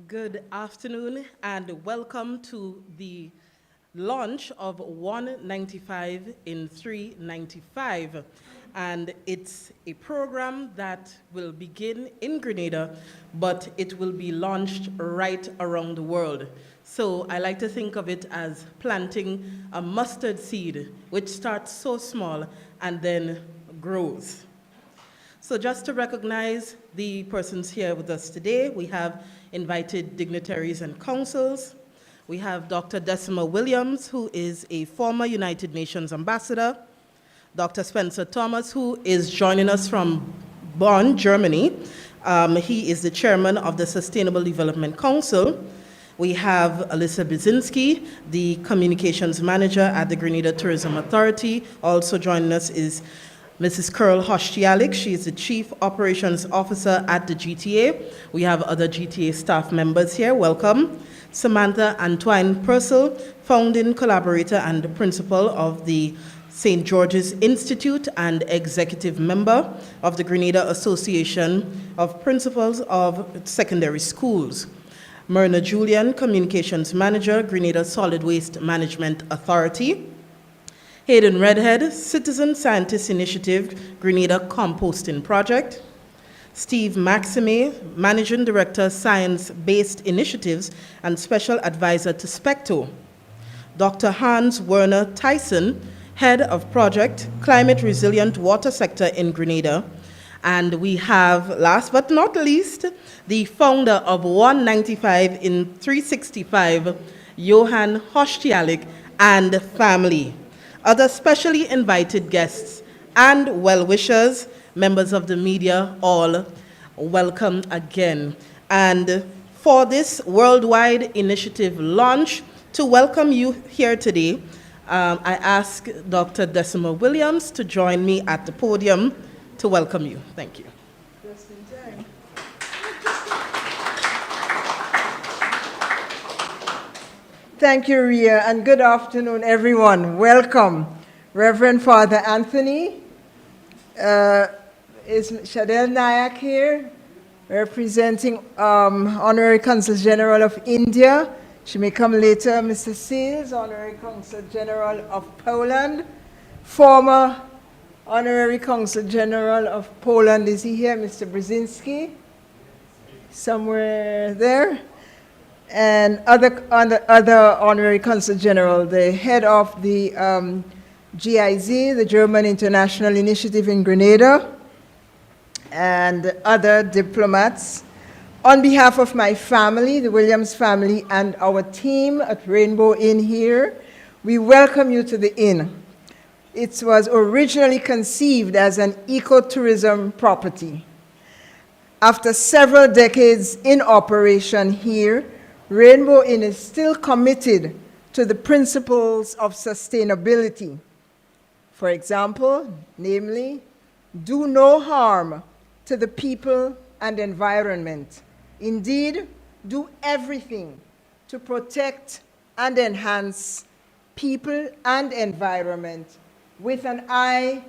Good afternoon and welcome to the launch of 195 in 395. And it's a program that will begin in Grenada, but it will be launched right around the world. So I like to think of it as planting a mustard seed, which starts so small and then grows. So just to recognize the persons here with us today, we have invited dignitaries and councils. We have Dr. Decima Williams, who is a former United Nations ambassador. Dr. Spencer Thomas, who is joining us from Bonn, Germany. He is the chairman of the Sustainable Development Council. We have Alyssa Brzezinski, the communications manager at the Grenada Tourism Authority. Also joining us is Mrs. Curl Hoshtialik. She is the Chief Operations Officer at the GTA. We have other GTA staff members here. Welcome. Samantha Antoine Purcell, founding collaborator and principal of the St. George's Institute and executive member of the Grenada Association of Principals of Secondary Schools. Myrna Julian, communications manager, Grenada Solid Waste Management Authority. Hayden Redhead, Citizen Scientist Initiative, Grenada Composting Project. Steve Maxime, Managing Director, Science-Based Initiatives and Special Advisor to SPECTO. Dr. Hans Werner Tyson, Head of Project, Climate Resilient Water Sector in Grenada. And we have, last but not least, the founder of 195 in 365, Johan Hoshtialik and family. Other specially invited guests and well-wishers, members of the media, all welcome again. And for this worldwide initiative launch, to welcome you here today, I ask Dr. Decima Williams to join me at the podium to welcome you. Thank you. Just in time. Thank you, Ria, and good afternoon, everyone. Welcome. Reverend Father Anthony. Is Shadel Nayak here, representing Honorary Consul General of India. She may come later. Mr. Seals, Honorary Consul General of Poland. Former Honorary Consul General of Poland, is he here? Mr. Brzezinski, somewhere there. And other Honorary Consul General, the head of the GIZ, the German International Initiative in Grenada, and other diplomats. On behalf of my family, the Williams family, and our team at Rainbow Inn here, we welcome you to the inn. It was originally conceived as an ecotourism property. After several decades in operation here, Rainbow Inn is still committed to the principles of sustainability. For example, namely, do no harm to the people and environment. Indeed, do everything to protect and enhance people and environment with an eye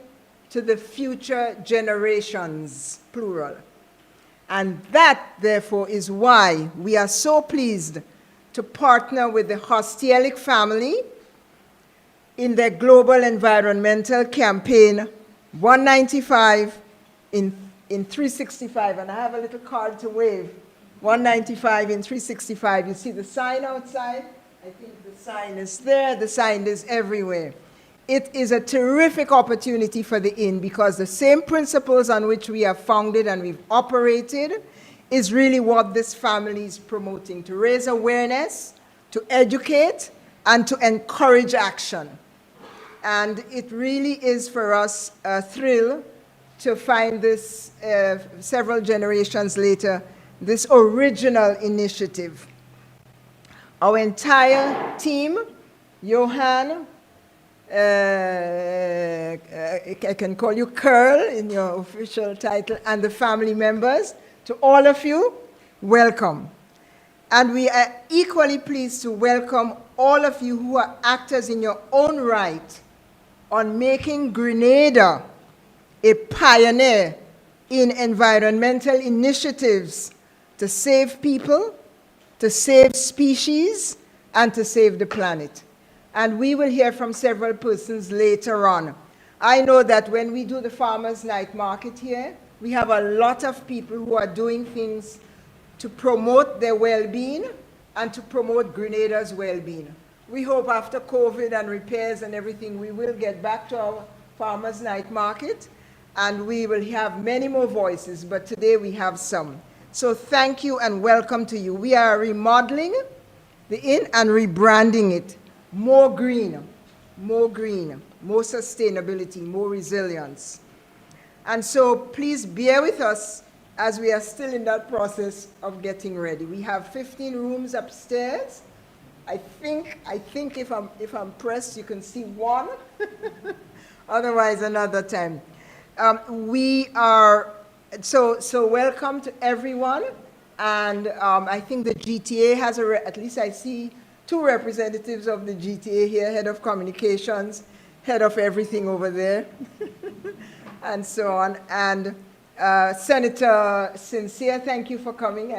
to the future generations, plural. And that, therefore, is why we are so pleased to partner with the Hostialik family in their global environmental campaign, 195 in 365. And I have a little card to wave. 195 in 365. You see the sign outside? I think the sign is there. The sign is everywhere. It is a terrific opportunity for the inn because the same principles on which we have founded and we've operated is really what this family is promoting, to raise awareness, to educate, and to encourage action. And it really is for us a thrill to find this, several generations later, this original initiative. Our entire team, Johan, I can call you Curl in your official title, and the family members, to all of you, welcome. And we are equally pleased to welcome all of you who are actors in your own right on making Grenada a pioneer in environmental initiatives to save people, to save species and to save the planet. And we will hear from several persons later on. I know that when we do the Farmers' Night Market here, we have a lot of people who are doing things to promote their well-being and to promote Grenada's well-being. We hope after COVID and repairs and everything, we will get back to our Farmers' Night Market, and we will have many more voices, but today we have some. So thank you and welcome to you. We are remodeling the inn and rebranding it. More green, more sustainability, more resilience. And so please bear with us as we are still in that process of getting ready. We have 15 rooms upstairs. I think if I'm pressed, you can see one. Otherwise, another time. We are, so welcome to everyone. And I think the GTA has, at least I see 2 representatives of the GTA here, head of communications, head of everything over there, and so on. And Senator Sincere, thank you for coming.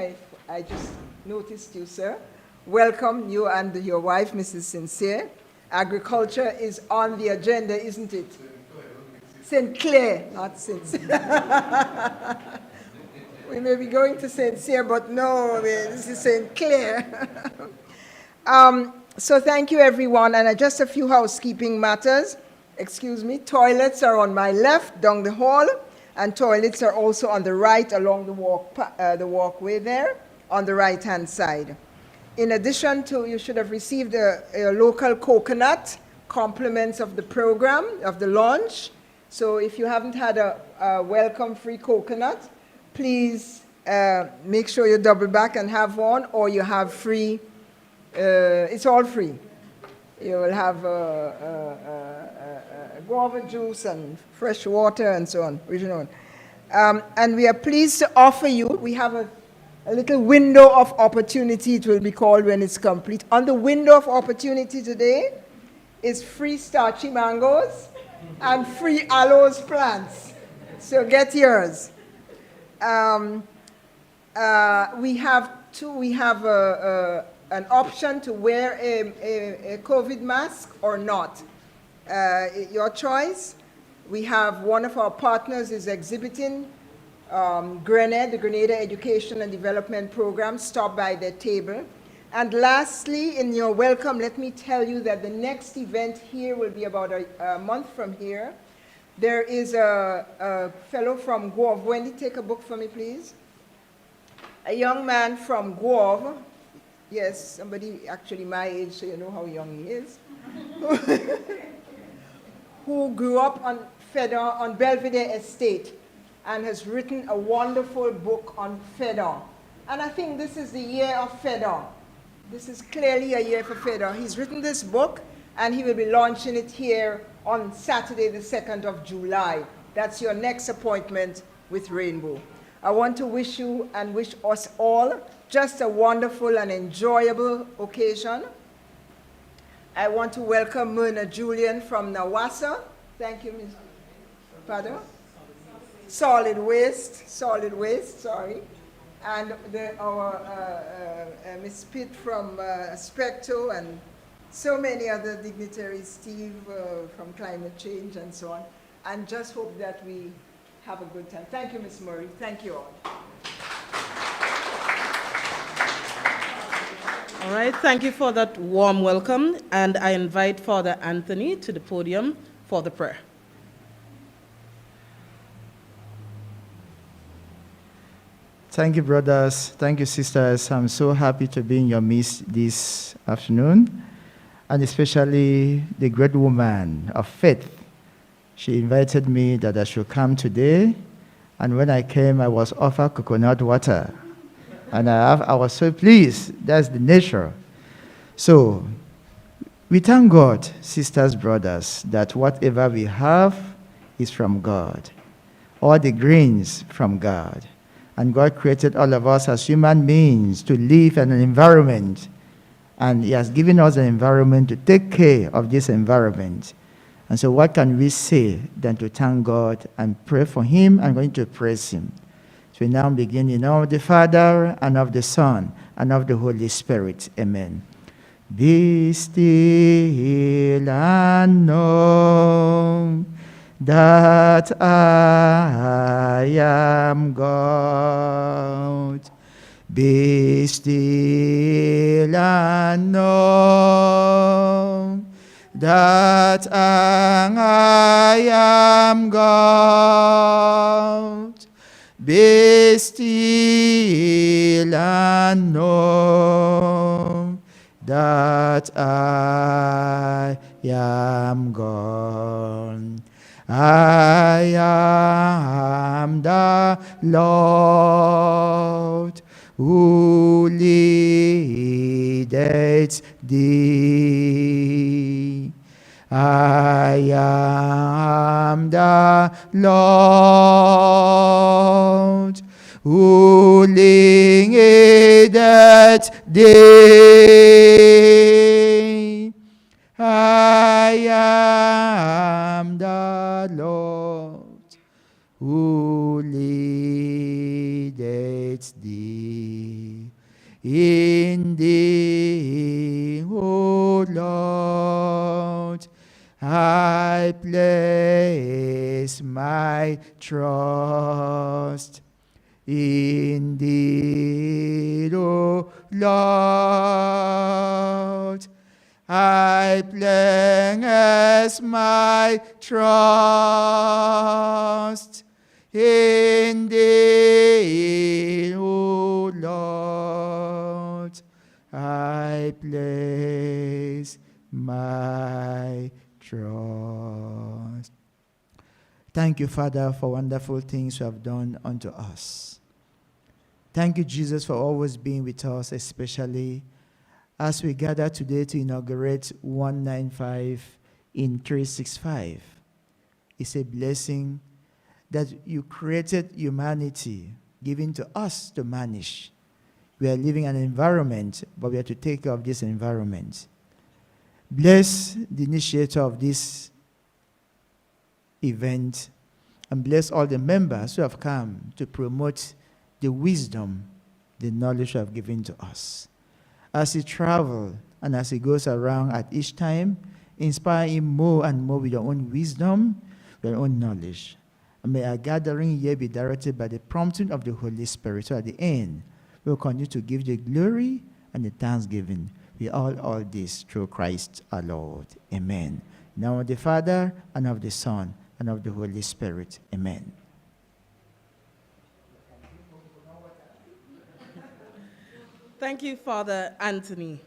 I just noticed you, sir. Welcome, you and your wife, Mrs. Sincere. Agriculture is on the agenda, isn't it? St. Clair, not Sincere. We may be going to Sincere, but no, this is St. Clair. So thank you, everyone. And just a few housekeeping matters. Excuse me. Toilets are on my left, down the hall, and toilets are also on the right, along the walkway there, on the right-hand side. In addition to, you should have received a local coconut, compliments of the program, of the launch. So if you haven't had a welcome free coconut, please make sure you double back and have one, or you have free, it's all free. You will have guava juice and fresh water and so on, original one. And we are pleased to offer you, we have a little window of opportunity, it will be called when it's complete. On the window of opportunity today is free starchy mangoes and free aloes plants. So get yours. We have an option to wear a COVID mask or not. Your choice. We have one of our partners is exhibiting GRENED, the Grenada Education and Development Program. Stop by their table. And lastly, in your welcome, let me tell you that the next event here will be about a month from here. There is a fellow from Guave. Wendy, take a book for me, please. A young man from Guave. Yes, somebody actually my age, so you know how young he is. Who grew up on Belvedere Estate and has written a wonderful book on Fedor. And I think this is the year of Fedor. This is clearly a year for Fedor. He's written this book, and he will be launching it here on Saturday, the 2nd of July. That's your next appointment with Rainbow. I want to wish you and wish us all just a wonderful and enjoyable occasion. I want to welcome Myrna Julian from Nawassa. Thank you, Ms. Pardon? Solid waste, sorry. And our Ms. Pitt from Specto, and so many other dignitaries, Steve from Climate Change and so on. And just hope that we have a good time. Thank you, Ms. Murray. Thank you all. All right, thank you for that warm welcome. And I invite Father Anthony to the podium for the prayer. Thank you, brothers. Thank you, sisters. I'm so happy to be in your midst this afternoon, and especially the great woman of faith. She invited me that I should come today, and when I came, I was offered coconut water. And I was so pleased. That's the nature. So we thank God, sisters, brothers, that whatever we have is from God. All the grains from God. And God created all of us as human beings to live in an environment. And He has given us an environment to take care of this environment. And so what can we say than to thank God and pray for Him and going to praise Him? So we now begin in the name of the Father, and of the Son, and of the Holy Spirit. Amen. Be still and know that I am God. Be still and know that I am God. Be still and know that I am God. I am the Lord who leadeth thee. I am the Lord who leadeth thee. I am the Lord who leadeth thee. In thee, O Lord, I place my trust. In thee, O Lord, I place my trust. In thee, O Lord, I place my trust. Thank you, Father, for wonderful things you have done unto us. Thank you, Jesus, for always being with us, especially as we gather today to inaugurate 195 in 365. It's a blessing that you created humanity, giving to us to manage. We are living in an environment, but we have to take care of this environment. Bless the initiator of this event, and bless all the members who have come to promote the wisdom, the knowledge you have given to us. As he travels and as he goes around at each time, inspire him more and more with your own wisdom, your own knowledge. And may our gathering here be directed by the prompting of the Holy Spirit. So at the end, we'll continue to give the glory and the thanksgiving. We all this through Christ our Lord. Amen. In the name of the Father, and of the Son, and of the Holy Spirit. Amen. Thank you, Father Anthony.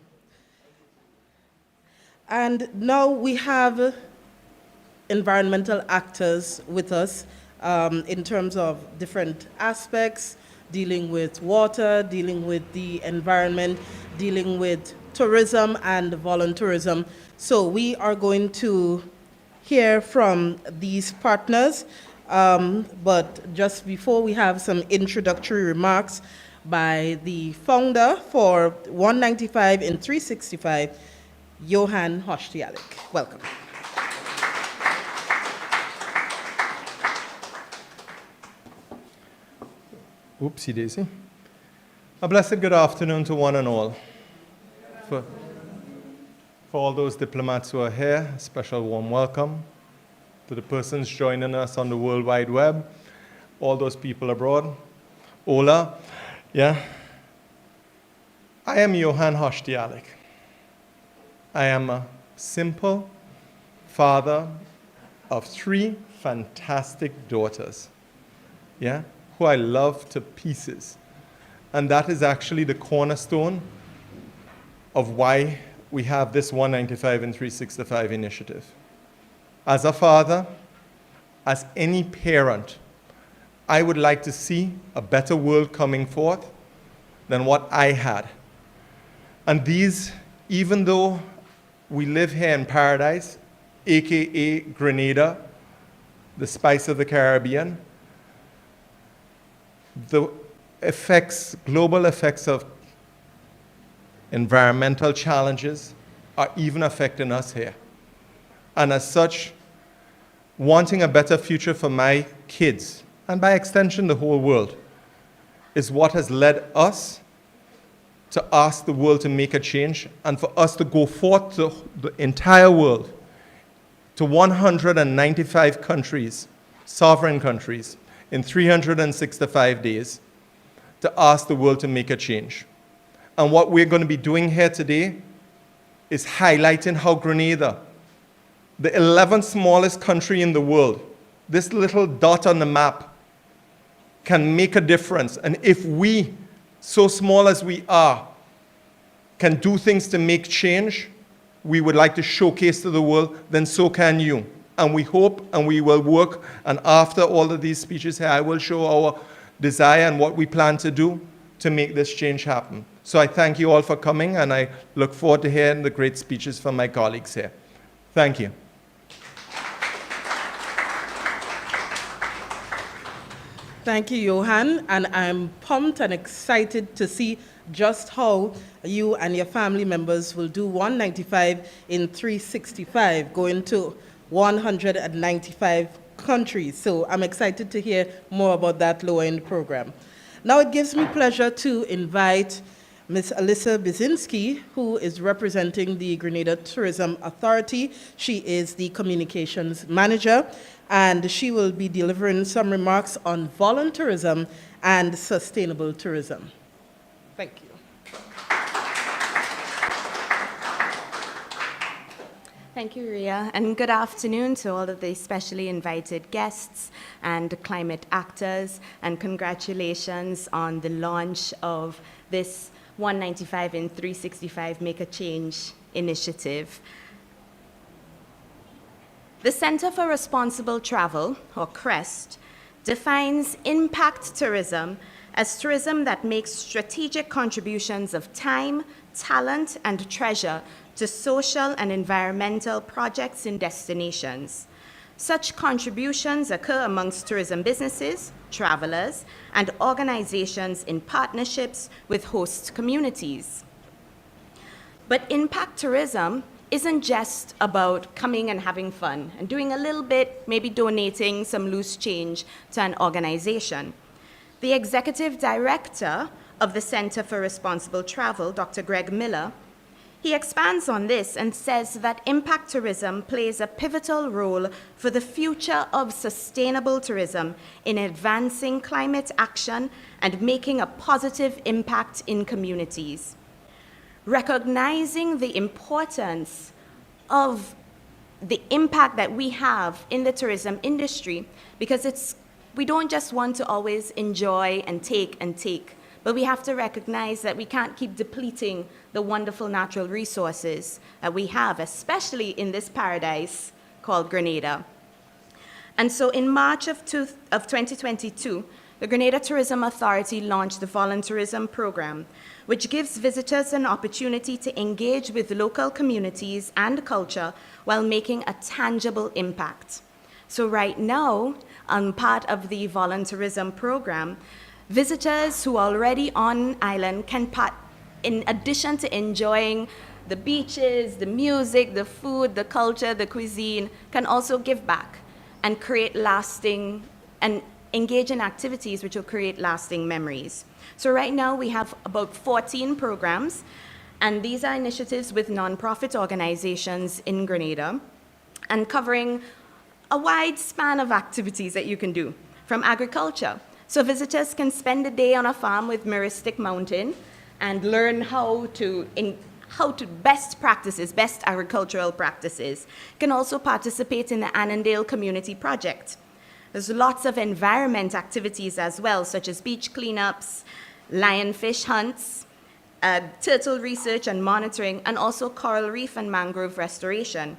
And now we have environmental actors with us in terms of different aspects, dealing with water, dealing with the environment, dealing with tourism and volunteerism. So we are going to hear from these partners, but just before we have some introductory remarks by the founder for 195 in 365, Johan Hostialik. Welcome. Oopsie daisy. A blessed good afternoon to one and all. For all those diplomats who are here, a special warm welcome. To the persons joining us on the World Wide Web, all those people abroad. Hola. Yeah. I am Johan Hostialik. I am a simple father of 3 fantastic daughters, yeah, who I love to pieces. And that is actually the cornerstone of why we have this 195 in 365 initiative. As a father, as any parent, I would like to see a better world coming forth than what I had. And these, even though we live here in paradise, aka Grenada, the spice of the Caribbean, the effects, global effects of environmental challenges are even affecting us here. And as such, wanting a better future for my kids, and by extension the whole world, is what has led us to ask the world to make a change and for us to go forth to the entire world, to 195 countries, sovereign countries, in 365 days, to ask the world to make a change. And what we're going to be doing here today is highlighting how Grenada, the 11th smallest country in the world, this little dot on the map, can make a difference. And if we, so small as we are, can do things to make change, we would like to showcase to the world, then so can you. And we hope and we will work, and after all of these speeches here, I will show our desire and what we plan to do to make this change happen. So I thank you all for coming, and I look forward to hearing the great speeches from my colleagues here. Thank you. Thank you, Johan, and I'm pumped and excited to see just how you and your family members will do 195 in 365, going to 195 countries. So I'm excited to hear more about that lower in the program. Now it gives me pleasure to invite Ms. Alyssa Bizinski, who is representing the Grenada Tourism Authority. She is the communications manager, and she will be delivering some remarks on volunteerism and sustainable tourism. Thank you. Thank you, Ria, and good afternoon to all of the specially invited guests and climate actors, and congratulations on the launch of this 195 in 365 Make a Change initiative. The Center for Responsible Travel, or CREST, defines impact tourism as tourism that makes strategic contributions of time, talent, and treasure to social and environmental projects and destinations. Such contributions occur amongst tourism businesses, travelers, and organizations in partnerships with host communities. But impact tourism isn't just about coming and having fun and doing a little bit, maybe donating some loose change to an organization. The executive director of the Center for Responsible Travel, Dr. Greg Miller, he expands on this and says that impact tourism plays a pivotal role for the future of sustainable tourism in advancing climate action and making a positive impact in communities. Recognizing the importance of the impact that we have in the tourism industry, because we don't just want to always enjoy and take, but we have to recognize that we can't keep depleting the wonderful natural resources that we have, especially in this paradise called Grenada. And so in March of 2022, the Grenada Tourism Authority launched the Volunteerism Program, which gives visitors an opportunity to engage with local communities and culture while making a tangible impact. So right now, part of the Volunteerism Program, visitors who are already on island can, in addition to enjoying the beaches, the music, the food, the culture, the cuisine, can also give back and create lasting, and engage in activities which will create lasting memories. So right now we have about 14 programs, and these are initiatives with nonprofit organizations in Grenada and covering a wide span of activities that you can do, from agriculture. So visitors can spend a day on a farm with Myristic Mountain and learn how to best agricultural practices. Can also participate in the Annandale Community Project. There's lots of environment activities as well, such as beach cleanups, lionfish hunts, turtle research and monitoring, and also coral reef and mangrove restoration.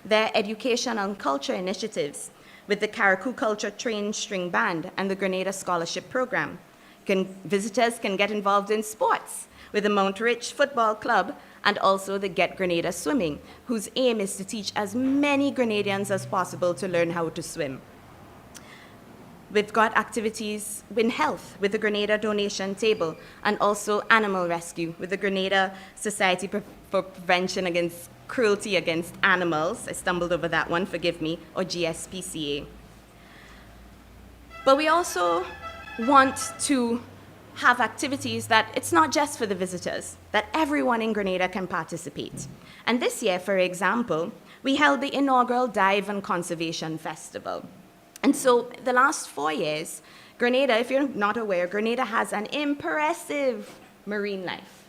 There are education and culture initiatives with the Carriacou Culture Trained String Band and the Grenada Scholarship Program. Visitors can get involved in sports with the Mount Rich Football Club and also the Get Grenada Swimming, whose aim is to teach as many Grenadians as possible to learn how to swim. We've got activities in health with the Grenada Donation Table, and also animal rescue with the Grenada Society for Prevention Against Cruelty Against Animals. I stumbled over that one, forgive me, or GSPCA. But we also want to have activities that it's not just for the visitors, that everyone in Grenada can participate. And this year, for example, we held the inaugural Dive and Conservation Festival. And so the last 4 years, Grenada, if you're not aware, Grenada has an impressive marine life.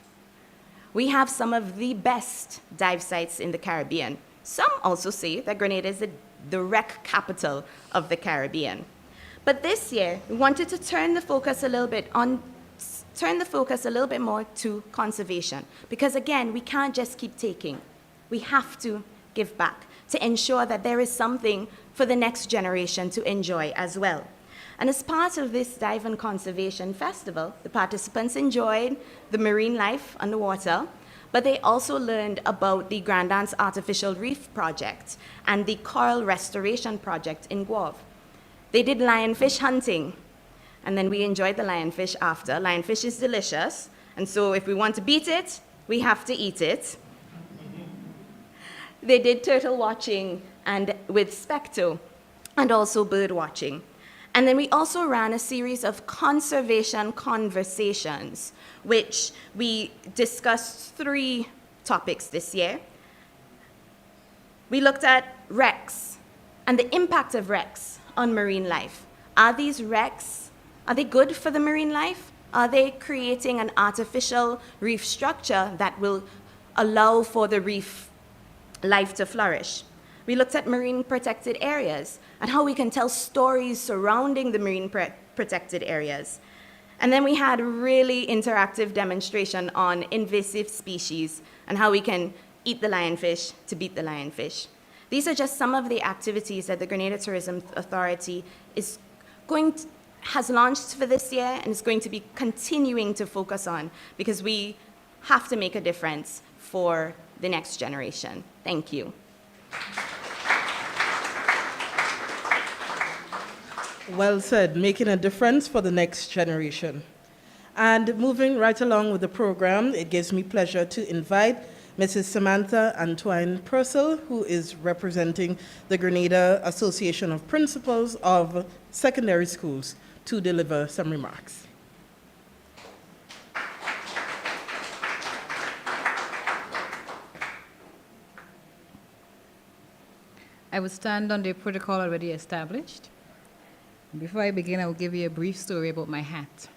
We have some of the best dive sites in the Caribbean. Some also say that Grenada is the wreck capital of the Caribbean. But this year, we wanted to turn the focus a little bit more to conservation. Because again, we can't just keep taking. We have to give back to ensure that there is something for the next generation to enjoy as well. And as part of this Dive and Conservation Festival, the participants enjoyed the marine life underwater, but they also learned about the Grand Anse Artificial Reef Project and the Coral Restoration Project in Guave. They did lionfish hunting, and then we enjoyed the lionfish after. Lionfish is delicious, and so if we want to beat it, we have to eat it. They did turtle watching and with Specto, and also bird watching. And then we also ran a series of conservation conversations, which we discussed 3 topics this year. We looked at wrecks and the impact of wrecks on marine life. Are these wrecks, are they good for the marine life? Are they creating an artificial reef structure that will allow for the reef life to flourish? We looked at marine protected areas and how we can tell stories surrounding the marine protected areas. And then we had a really interactive demonstration on invasive species and how we can eat the lionfish to beat the lionfish. These are just some of the activities that the Grenada Tourism Authority has launched for this year and is going to be continuing to focus on, because we have to make a difference for the next generation. Thank you. Well said, making a difference for the next generation. And moving right along with the program, it gives me pleasure to invite Mrs. Samantha Antoine Purcell, who is representing the Grenada Association of Principals of Secondary Schools, to deliver some remarks. I will stand on the protocol already established. Before I begin, I will give you a brief story about my hat.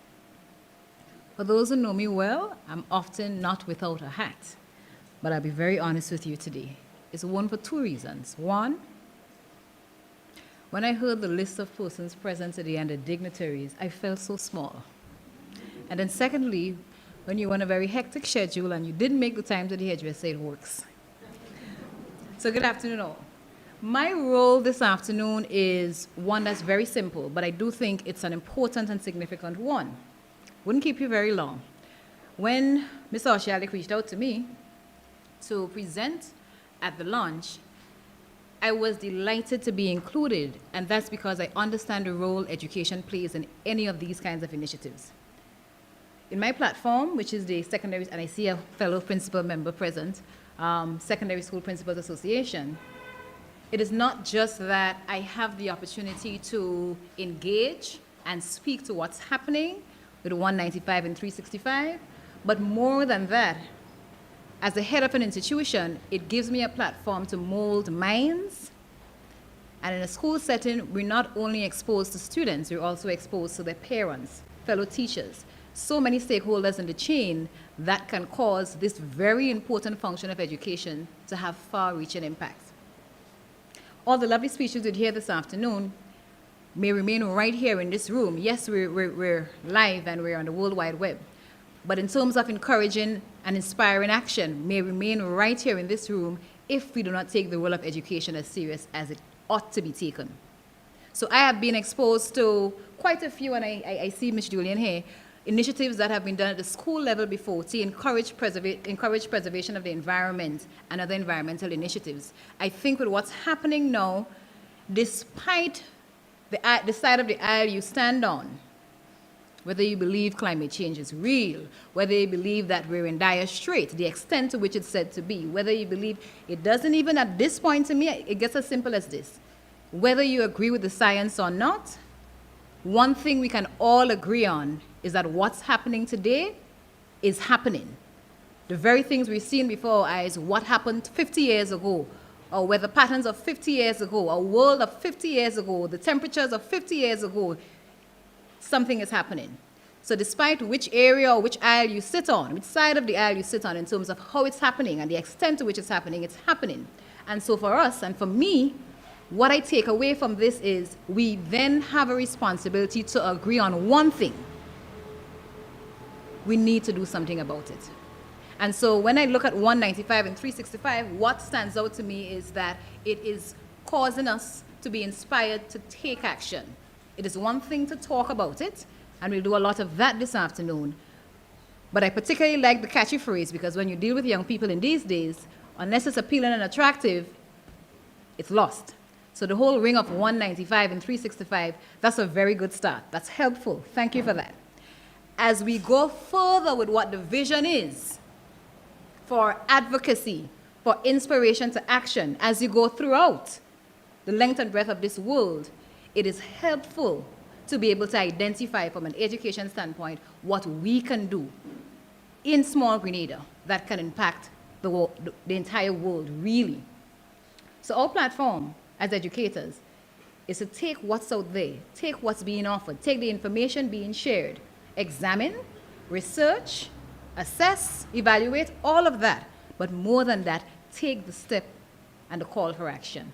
For those who know me well, I'm often not without a hat, but I'll be very honest with you today. It's one for 2 reasons. One, when I heard the list of persons present today and the dignitaries, I felt so small. And then secondly, when you're on a very hectic schedule and you didn't make the time to the hairdresser, it works. So good afternoon all. My role this afternoon is one that's very simple, but I do think it's an important and significant one. Wouldn't keep you very long. When Ms. Oshialik reached out to me to present at the launch, I was delighted to be included, and that's because I understand the role education plays in any of these kinds of initiatives. In my platform, which is the secondary, and I see a fellow principal member present, Secondary School Principals Association, it is not just that I have the opportunity to engage and speak to what's happening with 195 in 365, but more than that, as the head of an institution, it gives me a platform to mold minds. And in a school setting, we're not only exposed to students, we're also exposed to their parents, fellow teachers, so many stakeholders in the chain that can cause this very important function of education to have far-reaching impacts. All the lovely speeches you'd hear this afternoon may remain right here in this room. Yes, we're live and we're on the World Wide Web, but in terms of encouraging and inspiring action, may remain right here in this room if we do not take the role of education as serious as it ought to be taken. So I have been exposed to quite a few, and I see Ms. Julian here, initiatives that have been done at the school level before to encourage preservation of the environment and other environmental initiatives. I think with what's happening now, despite the side of the aisle you stand on, whether you believe climate change is real, whether you believe that we're in dire straits, the extent to which it's said to be, whether you believe it doesn't even at this point, to me, it gets as simple as this. Whether you agree with the science or not, one thing we can all agree on is that what's happening today is happening. The very things we've seen before our eyes, what happened 50 years ago, or weather patterns of 50 years ago, a world of 50 years ago, the temperatures of 50 years ago, something is happening. So despite which area or which aisle you sit on, which side of the aisle you sit on in terms of how it's happening and the extent to which it's happening. And so for us and for me, what I take away from this is we then have a responsibility to agree on one thing. We need to do something about it. And so when I look at 195 and 365, what stands out to me is that it is causing us to be inspired to take action. It is one thing to talk about it, and we'll do a lot of that this afternoon. But I particularly like the catchy phrase, because when you deal with young people in these days, unless it's appealing and attractive, it's lost. So the whole ring of 195 and 365, that's a very good start. That's helpful. Thank you for that. As we go further with what the vision is for advocacy, for inspiration to action, as you go throughout the length and breadth of this world, it is helpful to be able to identify from an education standpoint what we can do in small Grenada that can impact the entire world, really. So our platform as educators is to take what's out there, take what's being offered, take the information being shared, examine, research, assess, evaluate, all of that. But more than that, take the step and the call for action.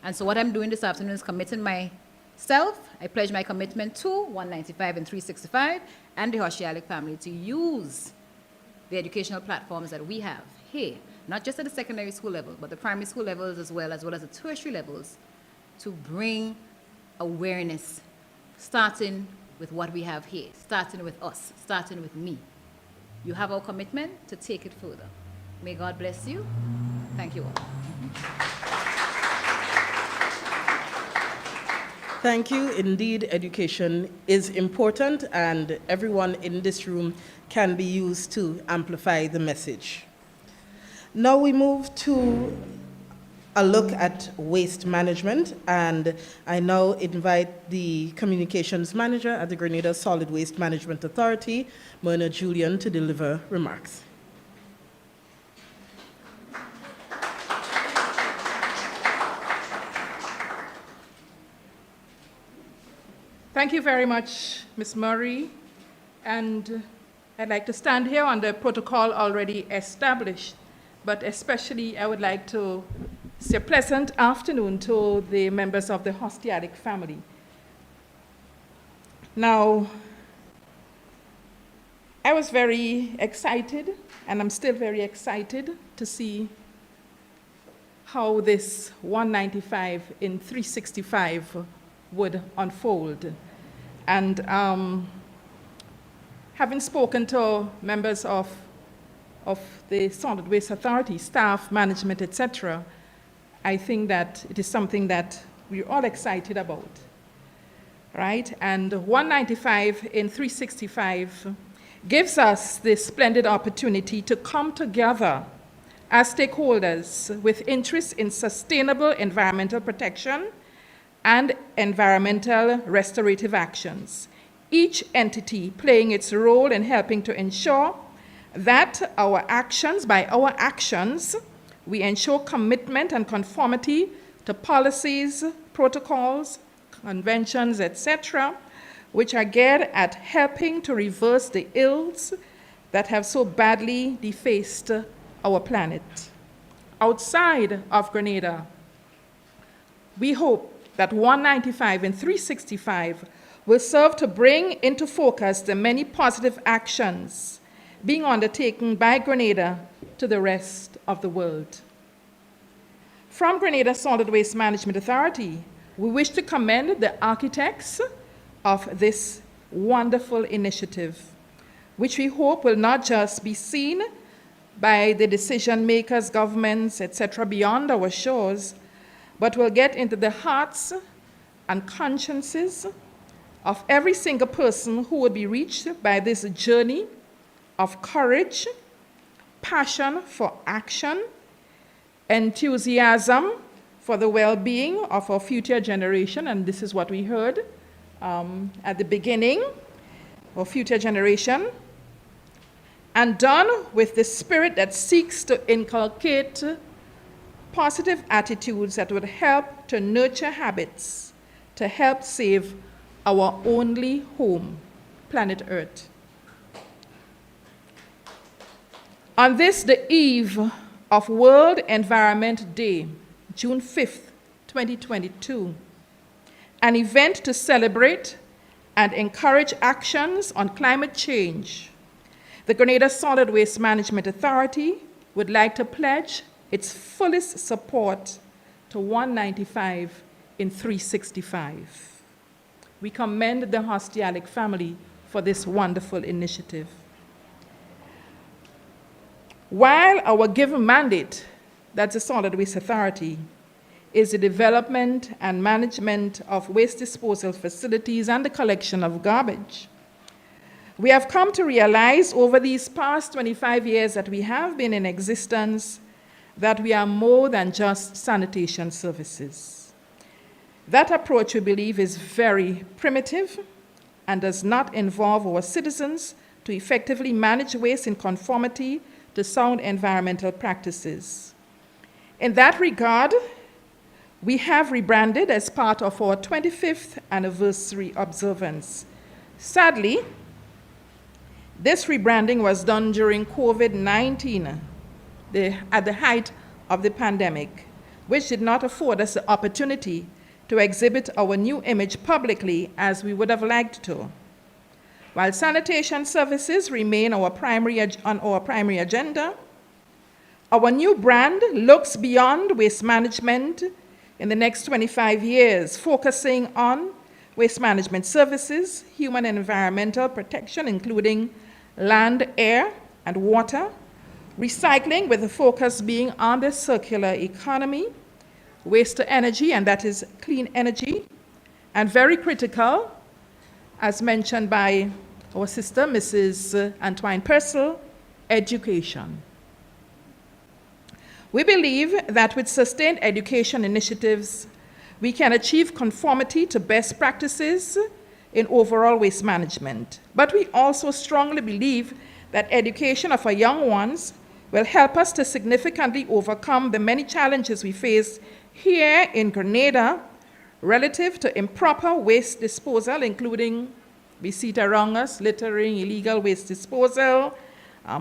And so what I'm doing this afternoon is committing myself, I pledge my commitment to 195 and 365 and the Hoshialik family to use the educational platforms that we have here, not just at the secondary school level, but the primary school levels as well as the tertiary levels, to bring awareness, starting with what we have here, starting with us, starting with me. You have our commitment to take it further. May God bless you. Thank you all. Thank you. Indeed, education is important, and everyone in this room can be used to amplify the message. Now we move to a look at waste management, and I now invite the communications manager at the Grenada Solid Waste Management Authority, Myrna Julian, to deliver remarks. Thank you very much, Ms. Murray. And I'd like to stand here on the protocol already established, but especially I would like to say a pleasant afternoon to the members of the Hoshialik family. Now, I was very excited, and I'm still very excited to see how this 195 in 365 would unfold. And having spoken to members of the Solid Waste Authority, staff, management, etc., I think that it is something that we're all excited about, right? And 195 in 365 gives us this splendid opportunity to come together as stakeholders with interest in sustainable environmental protection and environmental restorative actions, each entity playing its role in helping to ensure that by our actions, we ensure commitment and conformity to policies, protocols, conventions, etc., which are geared at helping to reverse the ills that have so badly defaced our planet. Outside of Grenada, we hope that 195 and 365 will serve to bring into focus the many positive actions being undertaken by Grenada to the rest of the world. From Grenada Solid Waste Management Authority, we wish to commend the architects of this wonderful initiative, which we hope will not just be seen by the decision makers, governments, etc., beyond our shores, but will get into the hearts and consciences of every single person who would be reached by this journey of courage, passion for action, enthusiasm for the well-being of our future generation, and this is what we heard at the beginning, or future generation, and done with the spirit that seeks to inculcate positive attitudes that would help to nurture habits to help save our only home, planet Earth. On this, the eve of World Environment Day, June 5th, 2022, an event to celebrate and encourage actions on climate change, the Grenada Solid Waste Management Authority would like to pledge its fullest support to 195 in 365. We commend the Hostialic family for this wonderful initiative. While our given mandate, that's the Solid Waste Authority, is the development and management of waste disposal facilities and the collection of garbage, we have come to realize over these past 25 years that we have been in existence that we are more than just sanitation services. That approach, we believe, is very primitive and does not involve our citizens to effectively manage waste in conformity to sound environmental practices. In that regard, we have rebranded as part of our 25th anniversary observance. Sadly, this rebranding was done during COVID-19, at the height of the pandemic, which did not afford us the opportunity to exhibit our new image publicly as we would have liked to. While sanitation services remain on our primary agenda, our new brand looks beyond waste management in the next 25 years, focusing on waste management services, human and environmental protection, including land, air, and water, recycling with the focus being on the circular economy, waste to energy, and that is clean energy, and very critical, as mentioned by our sister, Mrs. Antoine Purcell, education. We believe that with sustained education initiatives, we can achieve conformity to best practices in overall waste management. But we also strongly believe that education of our young ones will help us to significantly overcome the many challenges we face here in Grenada relative to improper waste disposal, including, we see it around us, littering, illegal waste disposal,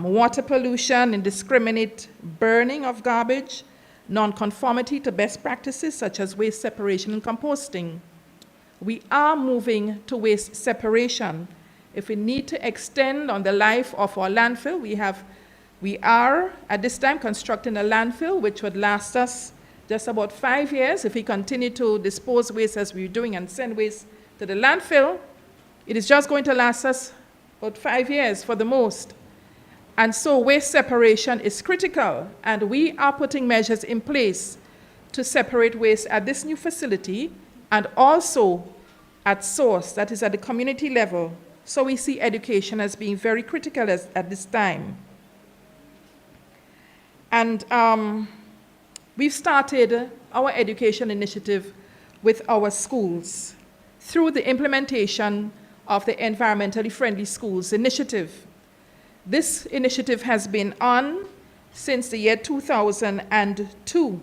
water pollution, indiscriminate burning of garbage, nonconformity to best practices such as waste separation and composting. We are moving to waste separation. If we need to extend on the life of our landfill, we are at this time constructing a landfill which would last us just about 5 years. If we continue to dispose waste as we're doing and send waste to the landfill, it is just going to last us about 5 years for the most. And so waste separation is critical, and we are putting measures in place to separate waste at this new facility and also at source, that is at the community level. So we see education as being very critical at this time. And we've started our education initiative with our schools through the implementation of the Environmentally Friendly Schools Initiative. This initiative has been on since the year 2002.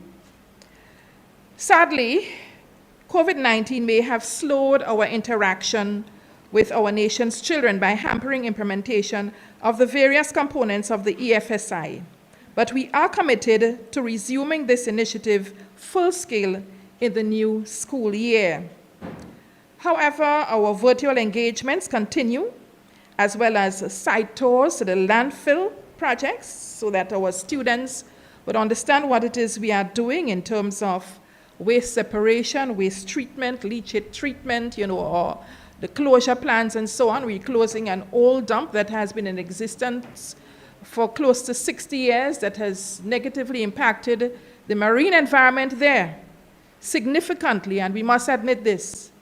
Sadly, COVID-19 may have slowed our interaction with our nation's children by hampering implementation of the various components of the EFSI. But we are committed to resuming this initiative full scale in the new school year. However, our virtual engagements continue, as well as site tours to the landfill projects, so that our students would understand what it is we are doing in terms of waste separation, waste treatment, leachate treatment, or the closure plans and so on. We're closing an old dump that has been in existence for close to 60 years that has negatively impacted the marine environment there significantly, and we must admit this,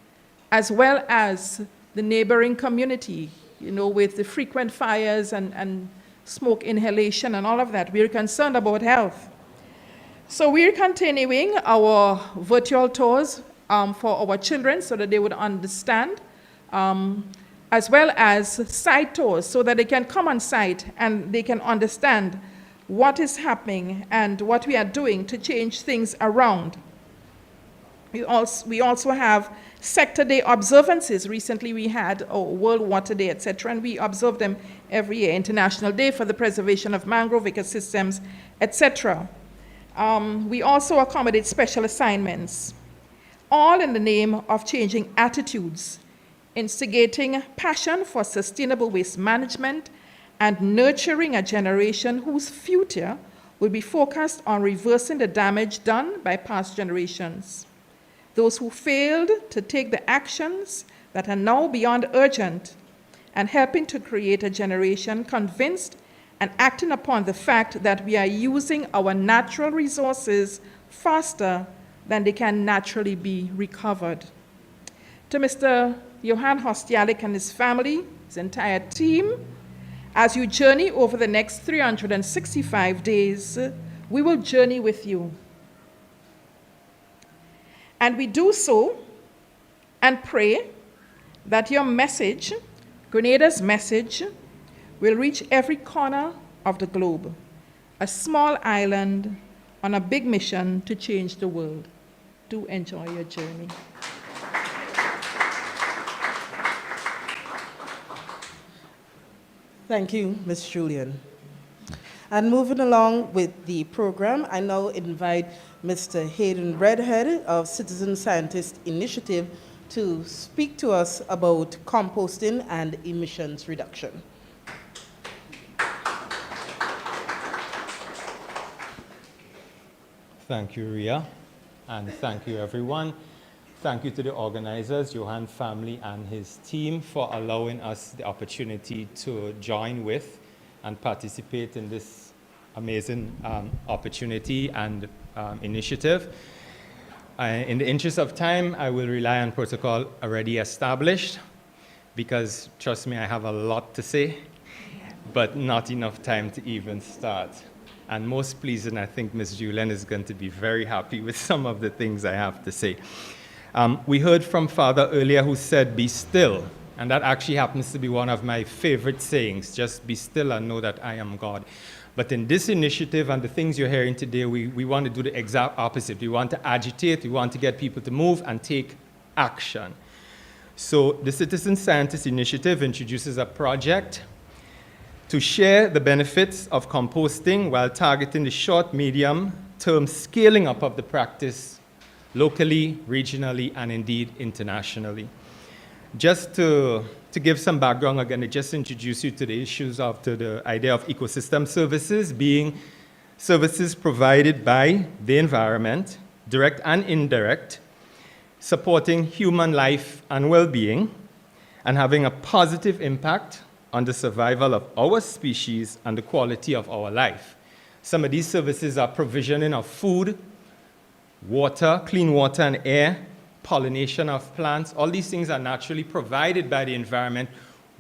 as well as the neighboring community, with the frequent fires and smoke inhalation and all of that. We're concerned about health. So we're continuing our virtual tours for our children so that they would understand as well as site tours so that they can come on site and they can understand what is happening and what we are doing to change things around. We also have Sector Day observances. Recently we had World Water Day, etc., and we observe them every year. International Day for the Preservation of Mangrove Ecosystems, etc. We also accommodate special assignments, all in the name of changing attitudes, instigating passion for sustainable waste management, and nurturing a generation whose future will be focused on reversing the damage done by past generations. Those who failed to take the actions that are now beyond urgent, and helping to create a generation convinced and acting upon the fact that we are using our natural resources faster than they can naturally be recovered. To Mr. Johan Hostialik and his family, his entire team, as you journey over the next 365 days, we will journey with you. And we do so and pray that your message, Grenada's message, will reach every corner of the globe, a small island on a big mission to change the world. Do enjoy your journey. Thank you, Ms. Julian. And moving along with the program, I now invite Mr. Hayden Redhead of Citizen Scientist Initiative to speak to us about composting and emissions reduction. Thank you, Ria, and thank you, everyone. Thank you to the organizers, Johan family and his team, for allowing us the opportunity to join with and participate in this amazing opportunity and initiative. In the interest of time, I will rely on protocol already established because, trust me, I have a lot to say, but not enough time to even start. And most pleasing, I think Ms. Julian is going to be very happy with some of the things I have to say. We heard from Father earlier who said, "Be still," and that actually happens to be one of my favorite sayings, just be still and know that I am God. But in this initiative and the things you're hearing today, we want to do the exact opposite. We want to agitate, we want to get people to move and take action. So the Citizen Scientist Initiative introduces a project to share the benefits of composting while targeting the short, medium-term scaling up of the practice locally, regionally, and indeed internationally. Just to give some background again, I just introduce you to the issues of the idea of ecosystem services being services provided by the environment, direct and indirect, supporting human life and well-being, and having a positive impact on the survival of our species and the quality of our life. Some of these services are provisioning of food, water, clean water and air, pollination of plants. All these things are naturally provided by the environment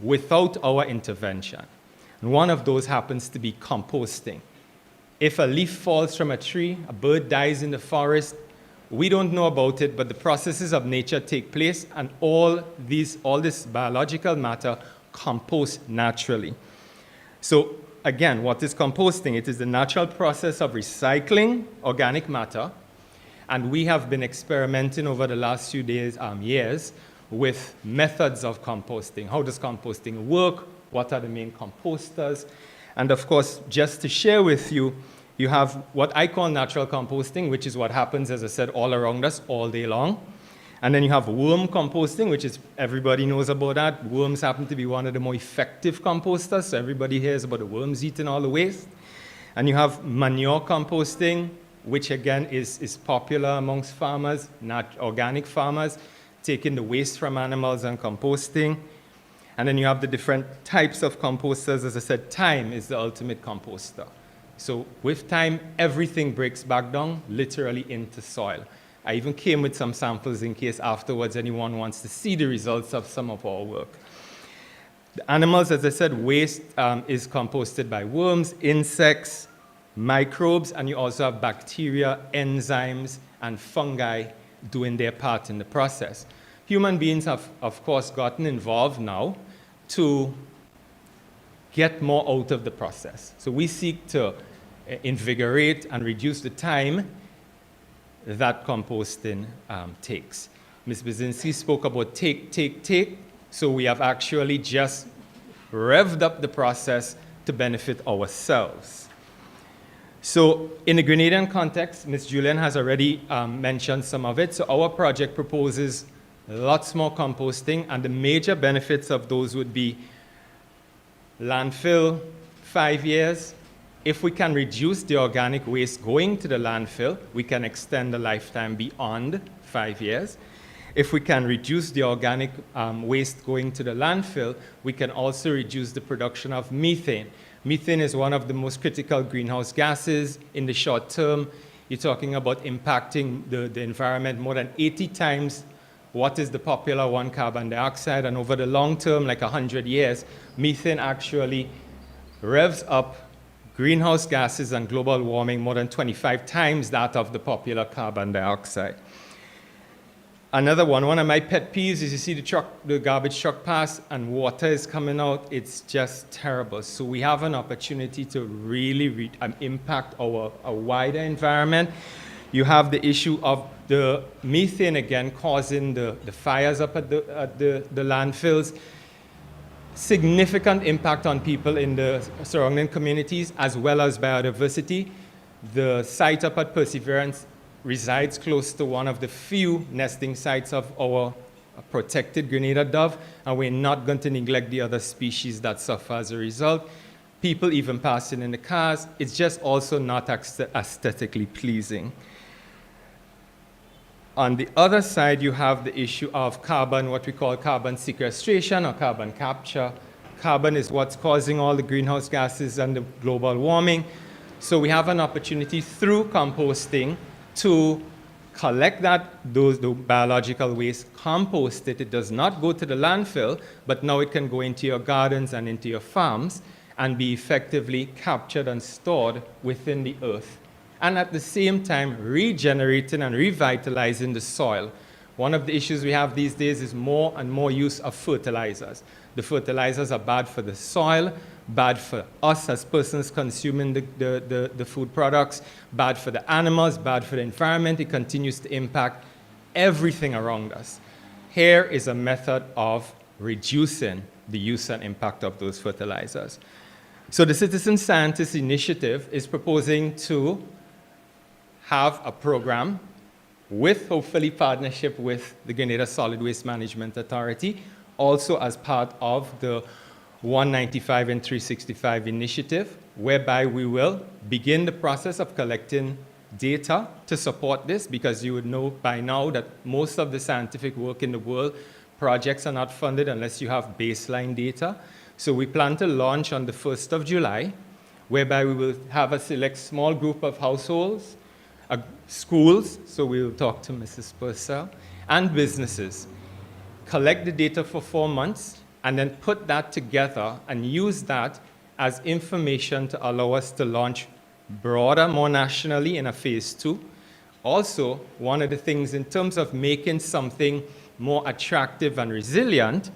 without our intervention. And one of those happens to be composting. If a leaf falls from a tree, a bird dies in the forest, we don't know about it, but the processes of nature take place, and all this biological matter composts naturally. So again, what is composting? It is the natural process of recycling organic matter. And we have been experimenting over the last few years with methods of composting. How does composting work? What are the main composters? And of course, just to share with you, you have what I call natural composting, which is what happens, as I said, all around us all day long. And then you have worm composting, which is, everybody knows about that. Worms happen to be one of the more effective composters, so everybody hears about the worms eating all the waste. And you have manure composting, which again is popular amongst farmers, not organic farmers, taking the waste from animals and composting. And then you have the different types of composters. As I said, time is the ultimate composter. So with time, everything breaks back down, literally into soil. I even came with some samples in case afterwards anyone wants to see the results of some of our work. The animals, as I said, waste is composted by worms, insects, microbes, and you also have bacteria, enzymes, and fungi doing their part in the process. Human beings have, of course, gotten involved now to get more out of the process. So we seek to invigorate and reduce the time that composting takes. Ms. Brzezinski spoke about take. So we have actually just revved up the process to benefit ourselves. So in the Grenadian context, Ms. Julian has already mentioned some of it. So our project proposes lots more composting, and the major benefits of those would be landfill, 5 years. If we can reduce the organic waste going to the landfill, we can extend the lifetime beyond 5 years. If we can reduce the organic waste going to the landfill, we can also reduce the production of methane. Methane is one of the most critical greenhouse gases. In the short term, you're talking about impacting the environment more than 80 times what is the popular one, carbon dioxide, and over the long term, like 100 years, methane actually revs up greenhouse gases and global warming more than 25 times that of the popular carbon dioxide. Another one of my pet peeves is you see the garbage truck pass and water is coming out. It's just terrible. So we have an opportunity to really impact our wider environment. You have the issue of the methane again causing the fires up at the landfills. Significant impact on people in the surrounding communities as well as biodiversity. The site up at Perseverance resides close to one of the few nesting sites of our protected Grenada dove, and we're not going to neglect the other species that suffer as a result. People even passing in the cars, it's just also not aesthetically pleasing. On the other side, you have the issue of carbon, what we call carbon sequestration or carbon capture. Carbon is what's causing all the greenhouse gases and the global warming. So we have an opportunity through composting to collect the biological waste, compost it. It does not go to the landfill, but now it can go into your gardens and into your farms and be effectively captured and stored within the earth. And at the same time, regenerating and revitalizing the soil. One of the issues we have these days is more and more use of fertilizers. The fertilizers are bad for the soil, bad for us as persons consuming the food products, bad for the animals, bad for the environment. It continues to impact everything around us. Here is a method of reducing the use and impact of those fertilizers. So the Citizen Scientist Initiative is proposing to have a program with, hopefully, partnership with the Grenada Solid Waste Management Authority, also as part of the 195in365 initiative, whereby we will begin the process of collecting data to support this, because you would know by now that most of the scientific work in the world, projects are not funded unless you have baseline data. So we plan to launch on the 1st of July, whereby we will have a select small group of households, schools, so we will talk to Mrs. Purcell, and businesses. Collect the data for 4 months, and then put that together and use that as information to allow us to launch broader, more nationally in a phase 2. Also, one of the things in terms of making something more attractive and resilient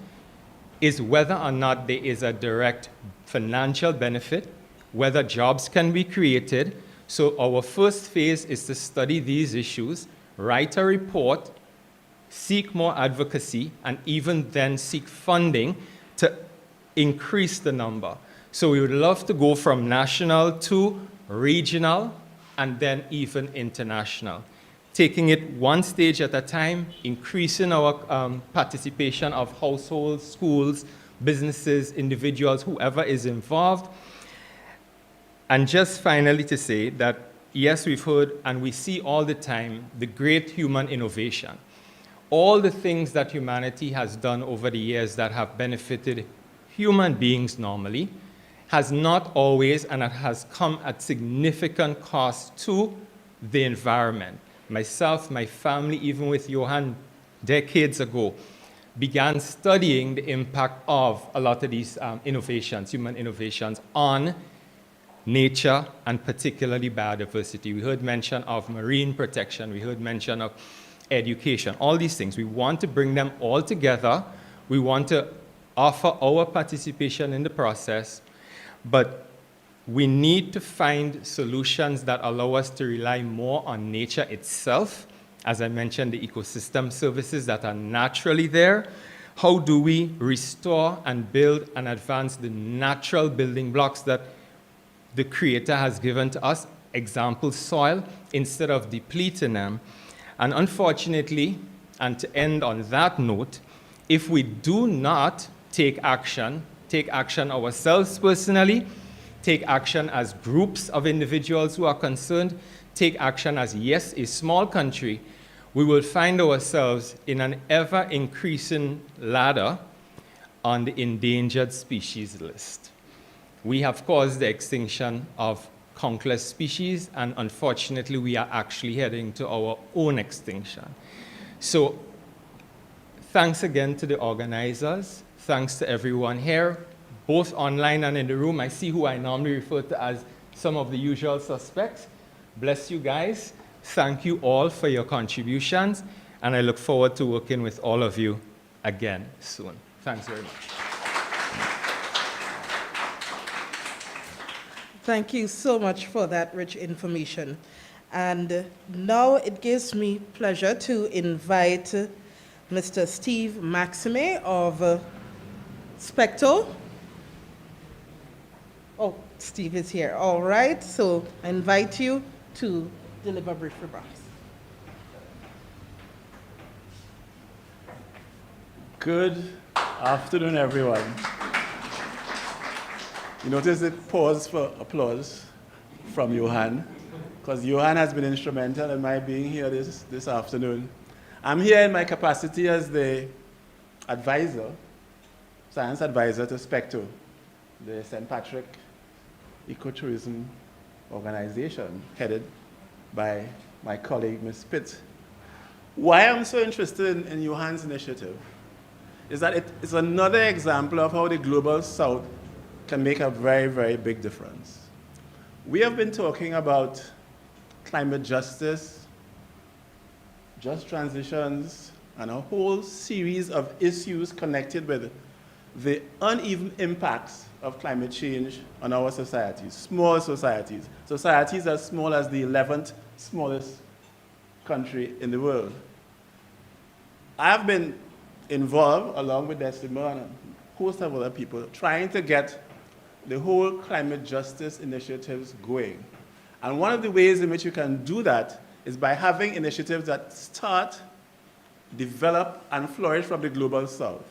is whether or not there is a direct financial benefit, whether jobs can be created. So our first phase is to study these issues, write a report, seek more advocacy, and even then seek funding to increase the number. So we would love to go from national to regional and then even international. Taking it one stage at a time, increasing our participation of households, schools, businesses, individuals, whoever is involved. And just finally to say that, yes, we've heard and we see all the time the great human innovation. All the things that humanity has done over the years that have benefited human beings normally has not always, and it has come at significant cost to the environment. Myself, my family, even with Johan decades ago, began studying the impact of a lot of these innovations, human innovations, on nature and particularly biodiversity. We heard mention of marine protection. We heard mention of education, all these things. We want to bring them all together. We want to offer our participation in the process, but we need to find solutions that allow us to rely more on nature itself. As I mentioned, the ecosystem services that are naturally there. How do we restore and build and advance the natural building blocks that the Creator has given to us, example, soil, instead of depleting them? And unfortunately, and to end on that note, if we do not take action ourselves personally, take action as groups of individuals who are concerned, take action as, yes, a small country, we will find ourselves in an ever-increasing ladder on the endangered species list. We have caused the extinction of countless species, and unfortunately, we are actually heading to our own extinction. So, thanks again to the organizers. Thanks to everyone here, both online and in the room. I see who I normally refer to as some of the usual suspects. Bless you guys. Thank you all for your contributions, and I look forward to working with all of you again soon. Thanks very much. Thank you so much for that rich information. And now it gives me pleasure to invite Mr. Steve Maxime of Specto. Oh, Steve is here. All right, so I invite you to deliver brief remarks. Good afternoon, everyone. You notice it paused for applause from Johan, because Johan has been instrumental in my being here this afternoon. I'm here in my capacity as the advisor, science advisor to Specto, the St. Patrick Ecotourism organization headed by my colleague, Ms. Pitt. Why I'm so interested in Johan's initiative is that it's another example of how the Global South can make a very, very big difference. We have been talking about climate justice, just transitions, and a whole series of issues connected with the uneven impacts of climate change on our societies, small societies, societies as small as the 11th smallest country in the world. I've been involved, along with Decima and a host of other people, trying to get the whole climate justice initiatives going. And one of the ways in which you can do that is by having initiatives that start, develop, and flourish from the Global South.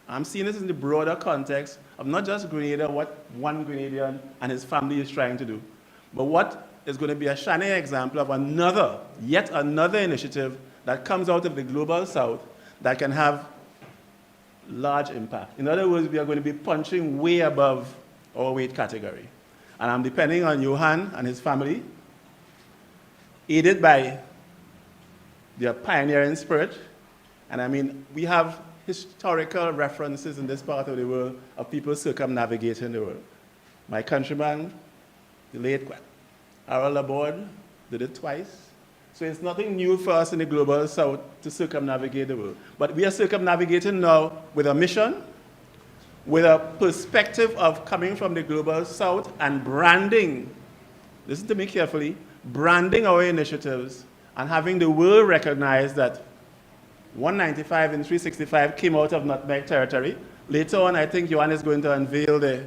I'm seeing this in the broader context of not just Grenada, what one Grenadian and his family is trying to do, but what is going to be a shining example of yet another initiative that comes out of the Global South that can have large impact. In other words, we are going to be punching way above our weight category. And I'm depending on Johan and his family, aided by their pioneering spirit. And I mean, we have historical references in this part of the world of people circumnavigating the world. My countryman, the late Harold Laborde, did it twice. So it's nothing new for us in the Global South to circumnavigate the world. But we are circumnavigating now with a mission, with a perspective of coming from the Global South and branding, listen to me carefully, branding our initiatives and having the world recognize that 195 in 365 came out of Nutmeg territory. Later on, I think Johan is going to unveil the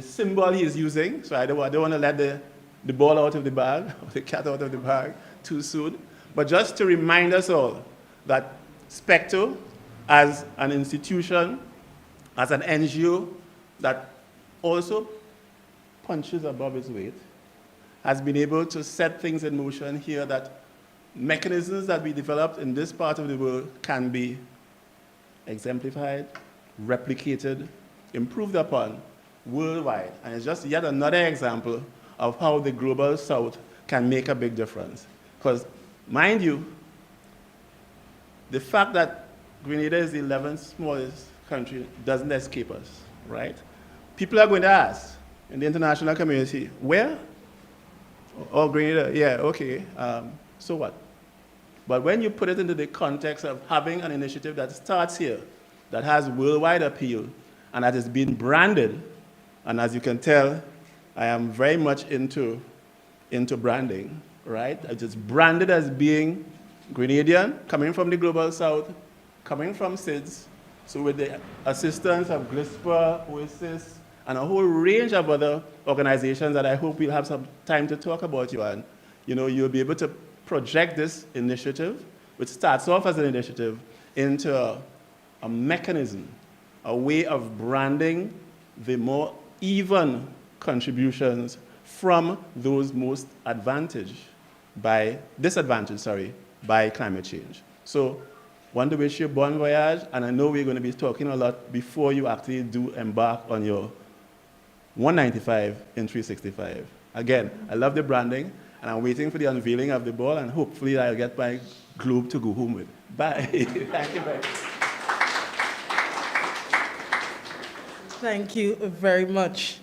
symbol he is using, so I don't want to let the ball out of the bag, or the cat out of the bag too soon. But just to remind us all that Specto, as an institution, as an NGO that also punches above its weight, has been able to set things in motion here that mechanisms that we developed in this part of the world can be exemplified, replicated, improved upon worldwide. And it's just yet another example of how the Global South can make a big difference. Because, mind you, the fact that Grenada is the 11th smallest country doesn't escape us, right? People are going to ask in the international community, where? Oh, Grenada, yeah, okay, so what? But when you put it into the context of having an initiative that starts here, that has worldwide appeal, and that is being branded. And as you can tell, I am very much into branding, right? It is branded as being Grenadian, coming from the Global South, coming from SIDS. So with the assistance of GLISPA, OASIS, and a whole range of other organizations that I hope we'll have some time to talk about, Johan, you'll be able to project this initiative, which starts off as an initiative, into a mechanism, a way of branding the more even contributions from those most disadvantaged by climate change. So, want to wish you bon voyage, and I know we're going to be talking a lot before you actually do embark on your 195 in 365. Again, I love the branding, and I'm waiting for the unveiling of the ball, and hopefully I'll get my globe to go home with. Bye. Thank you very much. Thank you very much.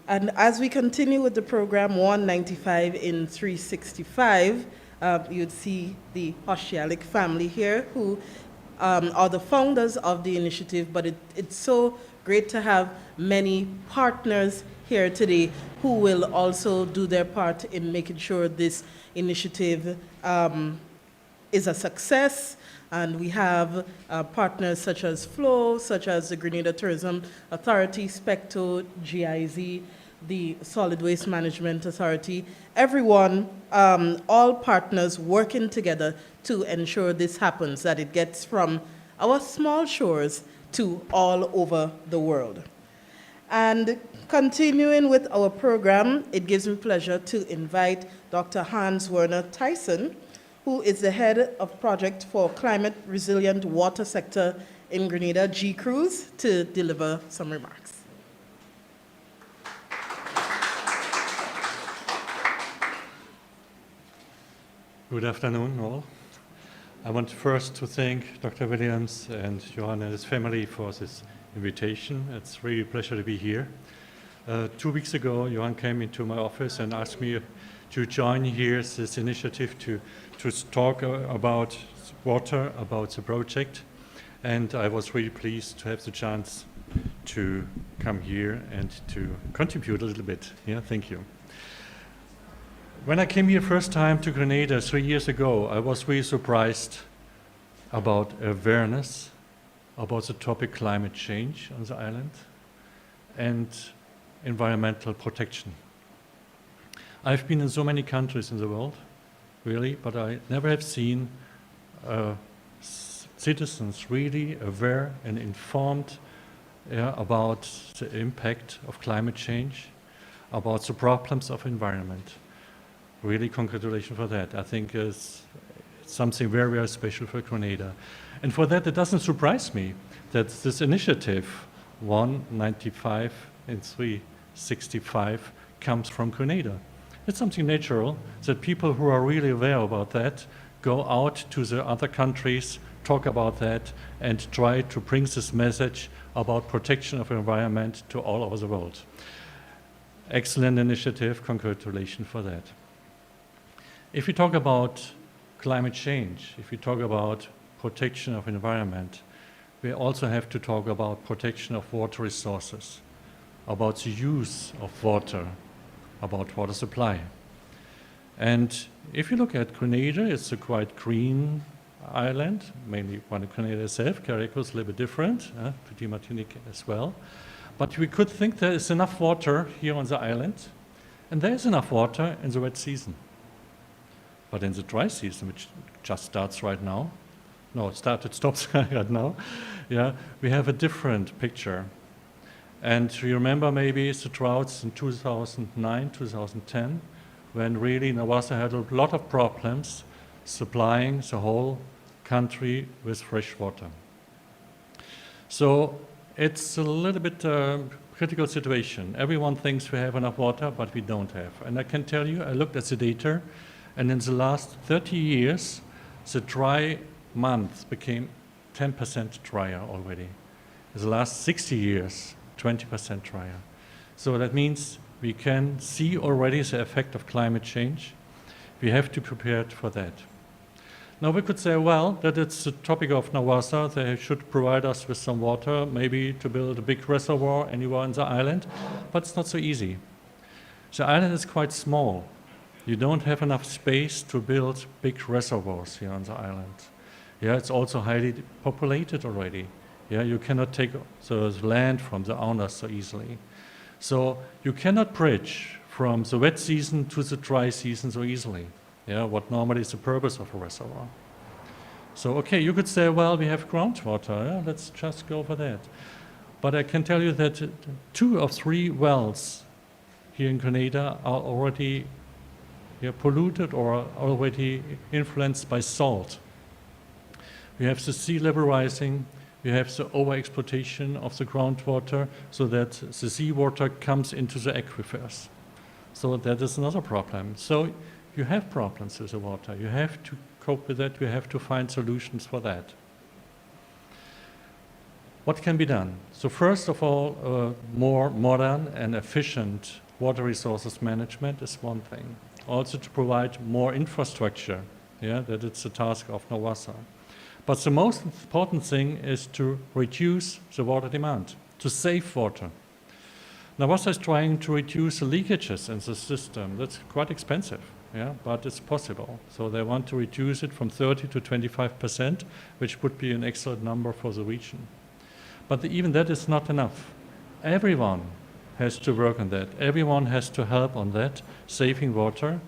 And as we continue with the program 195 in 365, you'd see the Hoshialik family here who are the founders of the initiative, but it's so great to have many partners here today who will also do their part in making sure this initiative is a success. And we have partners such as FLOW, such as the Grenada Tourism Authority, SPECTO, GIZ, the Solid Waste Management Authority, everyone, all partners working together to ensure this happens, that it gets from our small shores to all over the world. And continuing with our program, it gives me pleasure to invite Dr. Hans Werner Tyson, who is the head of project for climate resilient water sector in Grenada, G-Cruise, to deliver some remarks. Good afternoon, all. I want first to thank Dr. Williams and Johan and his family for this invitation. It's really a pleasure to be here. 2 weeks ago, Johan came into my office and asked me to join here this initiative to talk about water, about the project. And I was really pleased to have the chance to come here and to contribute a little bit. Yeah, thank you. When I came here first time to Grenada 3 years ago, I was really surprised about awareness about the topic climate change on the island and environmental protection. I've been in so many countries in the world, really, but I never have seen citizens really aware and informed about the impact of climate change, about the problems of environment. Really, congratulations for that. I think it's something very, very special for Grenada. And for that, it doesn't surprise me that this initiative, 195 in 365, comes from Grenada. It's something natural that people who are really aware about that go out to the other countries, talk about that, and try to bring this message about protection of the environment to all over the world. Excellent initiative, congratulations for that. If we talk about climate change, if we talk about protection of environment, we also have to talk about protection of water resources, about the use of water, about water supply. And if you look at Grenada, it's a quite green island, mainly one of Grenada itself. Carriacou is a little bit different, pretty Martinique as well. But we could think there is enough water here on the island, and there is enough water in the wet season. But in the dry season, which just starts right now, stops right now, yeah, we have a different picture. And you remember maybe the droughts in 2009, 2010, when really Nawasa had a lot of problems supplying the whole country with fresh water. So it's a little bit critical situation. Everyone thinks we have enough water, but we don't have. And I can tell you, I looked at the data, and in the last 30 years, the dry months became 10% drier already. In the last 60 years, 20% drier. So that means we can see already the effect of climate change. We have to prepare for that. Now we could say, well, that it's the topic of Nawasa, they should provide us with some water, maybe to build a big reservoir anywhere on the island, but it's not so easy. The island is quite small. You don't have enough space to build big reservoirs here on the island. Yeah, it's also highly populated already. Yeah, you cannot take the land from the owners so easily. So you cannot bridge from the wet season to the dry season so easily. Yeah, what normally is the purpose of a reservoir. So, okay, you could say, well, we have groundwater, yeah, let's just go for that. But I can tell you that 2 of 3 wells here in Grenada are already polluted or already influenced by salt. We have the sea level rising, we have the overexploitation of the groundwater so that the seawater comes into the aquifers. So that is another problem. So you have problems with the water. You have to cope with that. You have to find solutions for that. What can be done? So first of all, more modern and efficient water resources management is one thing. Also to provide more infrastructure. Yeah, that it's the task of Nawasa. But the most important thing is to reduce the water demand, to save water. Nawasa is trying to reduce the leakages in the system. That's quite expensive. Yeah, but it's possible. So they want to reduce it from 30 to 25%, which would be an excellent number for the region. But even that is not enough. Everyone has to work on that. Everyone has to help on that, saving water.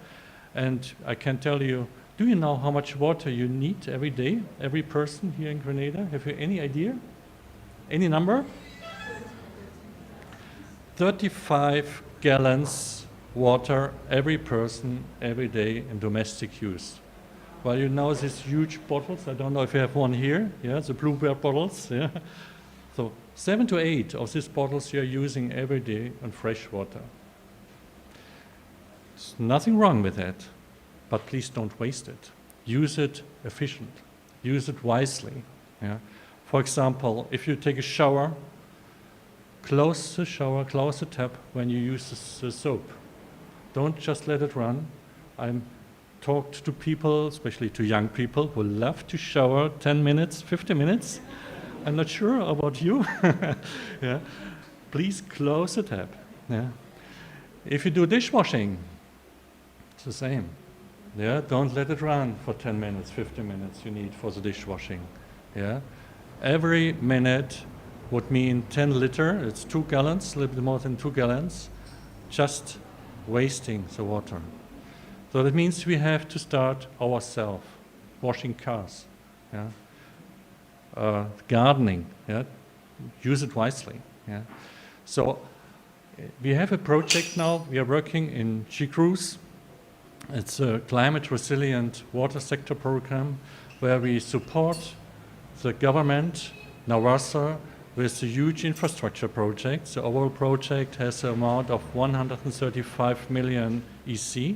And I can tell you, do you know how much water you need every day, every person here in Grenada? Have you any idea? Any number? 35 gallons water every person every day in domestic use. Well, you know these huge bottles. I don't know if you have one here. Yeah, the bluebird bottles. Yeah. So 7 to 8 of these bottles you're using every day on fresh water. There's nothing wrong with that, but please don't waste it. Use it efficient. Use it wisely. Yeah. For example, if you take a shower, close the shower, close the tap when you use the soap. Don't just let it run. I'm talked to people, especially to young people, who love to shower 10 minutes, 50 minutes. I'm not sure about you. Yeah. Please close the tap. Yeah. If you do dishwashing, it's the same. Yeah. Don't let it run for 10 minutes, 50 minutes you need for the dishwashing. Yeah. Every minute would mean 10 liters. It's 2 gallons, a little bit more than 2 gallons. Just wasting the water. So that means we have to start ourselves, washing cars, yeah? Gardening, yeah? Use it wisely. Yeah? So we have a project now, we are working in Chicruz. It's a climate resilient water sector program where we support the government, Nawasa, with a huge infrastructure project. The overall project has an amount of 135 million EC,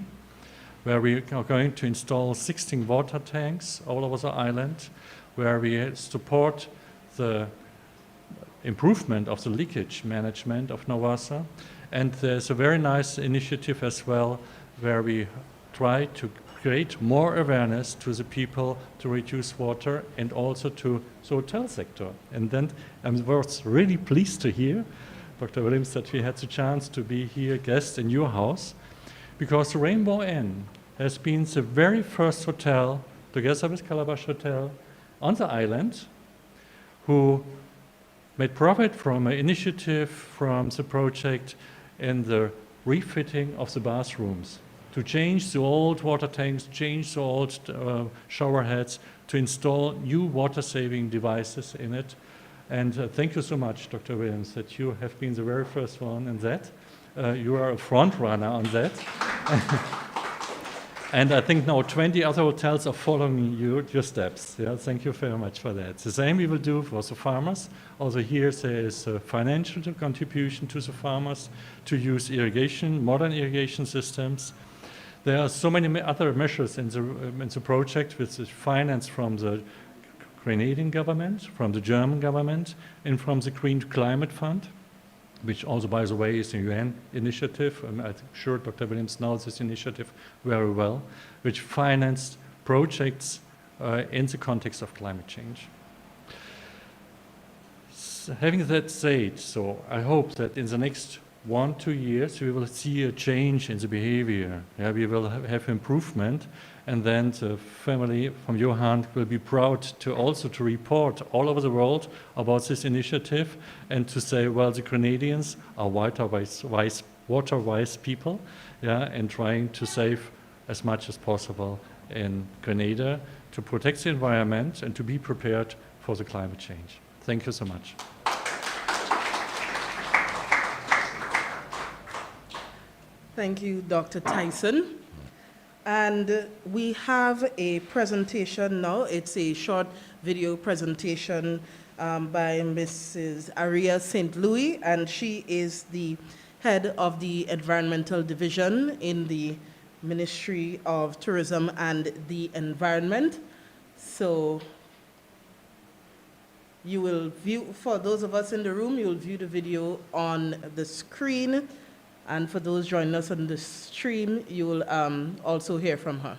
where we are going to install 16 water tanks all over the island, where we support the improvement of the leakage management of Nawasa. And there's a very nice initiative as well, where we try to create more awareness to the people to reduce water and also to the hotel sector. And then I was really pleased to hear, Dr. Williams, that we had the chance to be here guest in your house, because the Rainbow Inn has been the very first hotel, together with Calabash Hotel, on the island, who made profit from an initiative from the project in the refitting of the bathrooms, to change the old water tanks, change the old shower heads, to install new water-saving devices in it. And thank you so much, Dr. Williams, that you have been the very first one in that. You are a front runner on that. And I think now 20 other hotels are following your steps. Yeah, thank you very much for that. The same we will do for the farmers. Also here there is a financial contribution to the farmers to use irrigation, modern irrigation systems. There are so many other measures in the project, which is financed from the Grenadian government, from the German government, and from the Green Climate Fund, which also, by the way, is a UN initiative. I'm sure Dr. Williams knows this initiative very well, which financed projects in the context of climate change. Having that said, so I hope that in the next 1-2 years we will see a change in the behavior. Yeah, we will have improvement, and then the family from Johan will be proud to also to report all over the world about this initiative and to say, well, the Grenadians are water-wise people, yeah, and trying to save as much as possible in Grenada to protect the environment and to be prepared for the climate change. Thank you so much. Thank you, Dr. Tyson. And we have a presentation now. It's a short video presentation by Mrs. Aria St. Louis, and she is the head of the Environmental Division in the Ministry of Tourism and the Environment. So you will view, for those of us in the room, you will view the video on the screen. And for those joining us on the stream, you will also hear from her.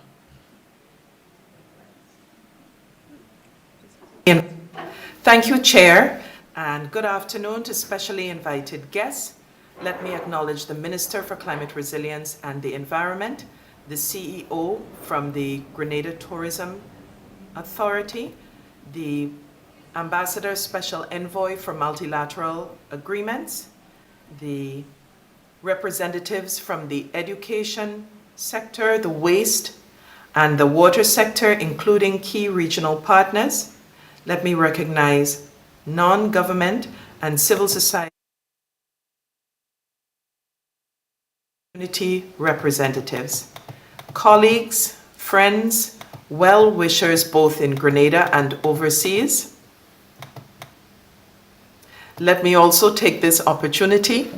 Thank you, Chair, and good afternoon to specially invited guests. Let me acknowledge the Minister for Climate Resilience and the Environment, the CEO from the Grenada Tourism Authority, the Ambassador Special Envoy for Multilateral Agreements, the representatives from the education sector, the waste, and the water sector, including key regional partners. Let me recognize non-government and civil society community representatives, colleagues, friends, well-wishers both in Grenada and overseas. Let me also take this opportunity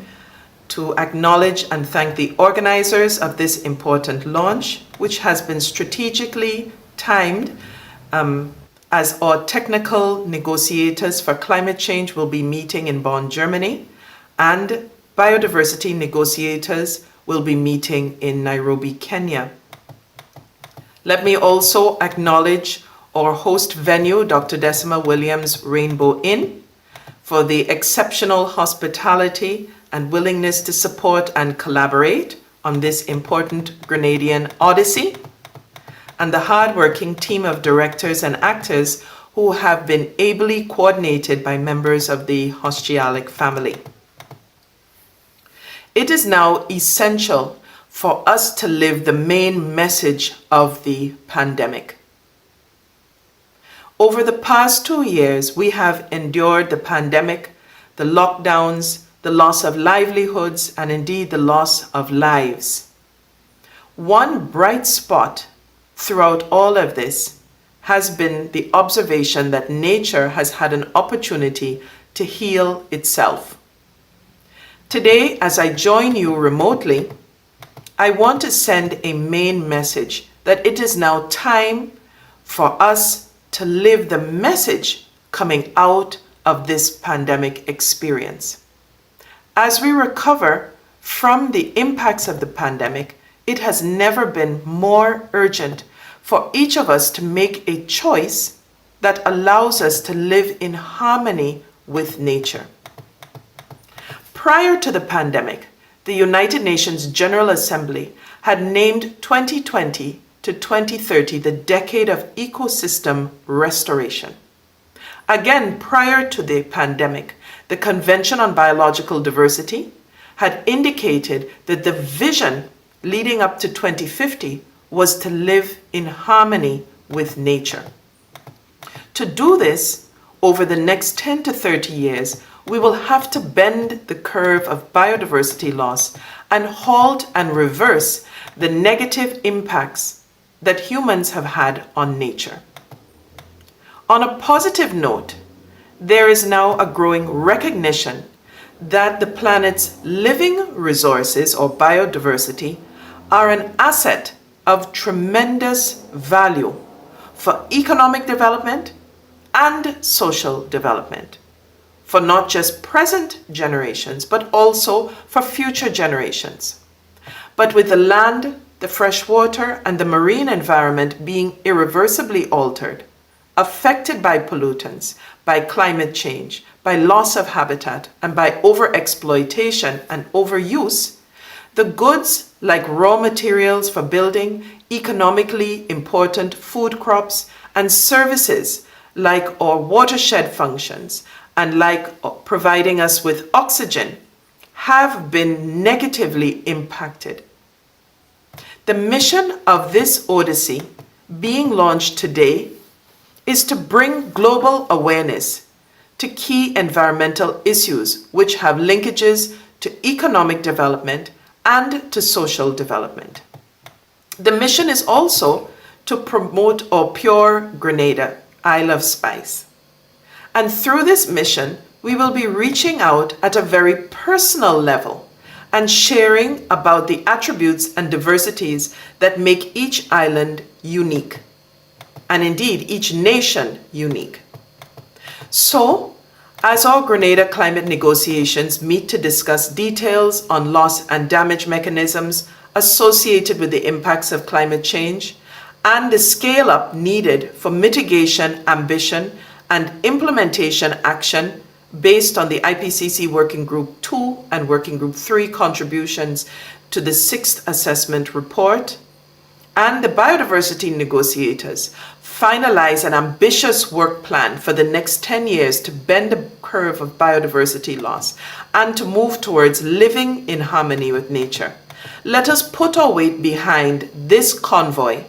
to acknowledge and thank the organizers of this important launch, which has been strategically timed as our technical negotiators for climate change will be meeting in Bonn, Germany, and biodiversity negotiators will be meeting in Nairobi, Kenya. Let me also acknowledge our host venue, Dr. Decima Williams Rainbow Inn, for the exceptional hospitality and willingness to support and collaborate on this important Grenadian odyssey, and the hardworking team of directors and actors who have been ably coordinated by members of the Hostialic family. It is now essential for us to live the main message of the pandemic. Over the past 2 years, we have endured the pandemic, the lockdowns, the loss of livelihoods, and indeed the loss of lives. One bright spot throughout all of this has been the observation that nature has had an opportunity to heal itself. Today, as I join you remotely, I want to send a main message that it is now time for us to live the message coming out of this pandemic experience. As we recover from the impacts of the pandemic, it has never been more urgent for each of us to make a choice that allows us to live in harmony with nature. Prior to the pandemic, the United Nations General Assembly had named 2020 to 2030 the decade of ecosystem restoration. Again, prior to the pandemic, the Convention on Biological Diversity had indicated that the vision leading up to 2050 was to live in harmony with nature. To do this, over the next 10 to 30 years, we will have to bend the curve of biodiversity loss and halt and reverse the negative impacts that humans have had on nature. On a positive note, there is now a growing recognition that the planet's living resources or biodiversity are an asset of tremendous value for economic development and social development, for not just present generations, but also for future generations. But with the land, the fresh water, and the marine environment being irreversibly altered, affected by pollutants, by climate change, by loss of habitat, and by overexploitation and overuse, the goods like raw materials for building, economically important food crops, and services like our watershed functions and like providing us with oxygen have been negatively impacted. The mission of this Odyssey, being launched today, is to bring global awareness to key environmental issues which have linkages to economic development and to social development. The mission is also to promote our pure Grenada, Isle of Spice. And through this mission, we will be reaching out at a very personal level and sharing about the attributes and diversities that make each island unique, and indeed each nation unique. So, as our Grenada climate negotiations meet to discuss details on loss and damage mechanisms associated with the impacts of climate change and the scale-up needed for mitigation, ambition, and implementation action based on the IPCC Working Group 2 and Working Group 3 contributions to the 6th assessment report, and the biodiversity negotiators finalize an ambitious work plan for the next 10 years to bend the curve of biodiversity loss and to move towards living in harmony with nature. Let us put our weight behind this convoy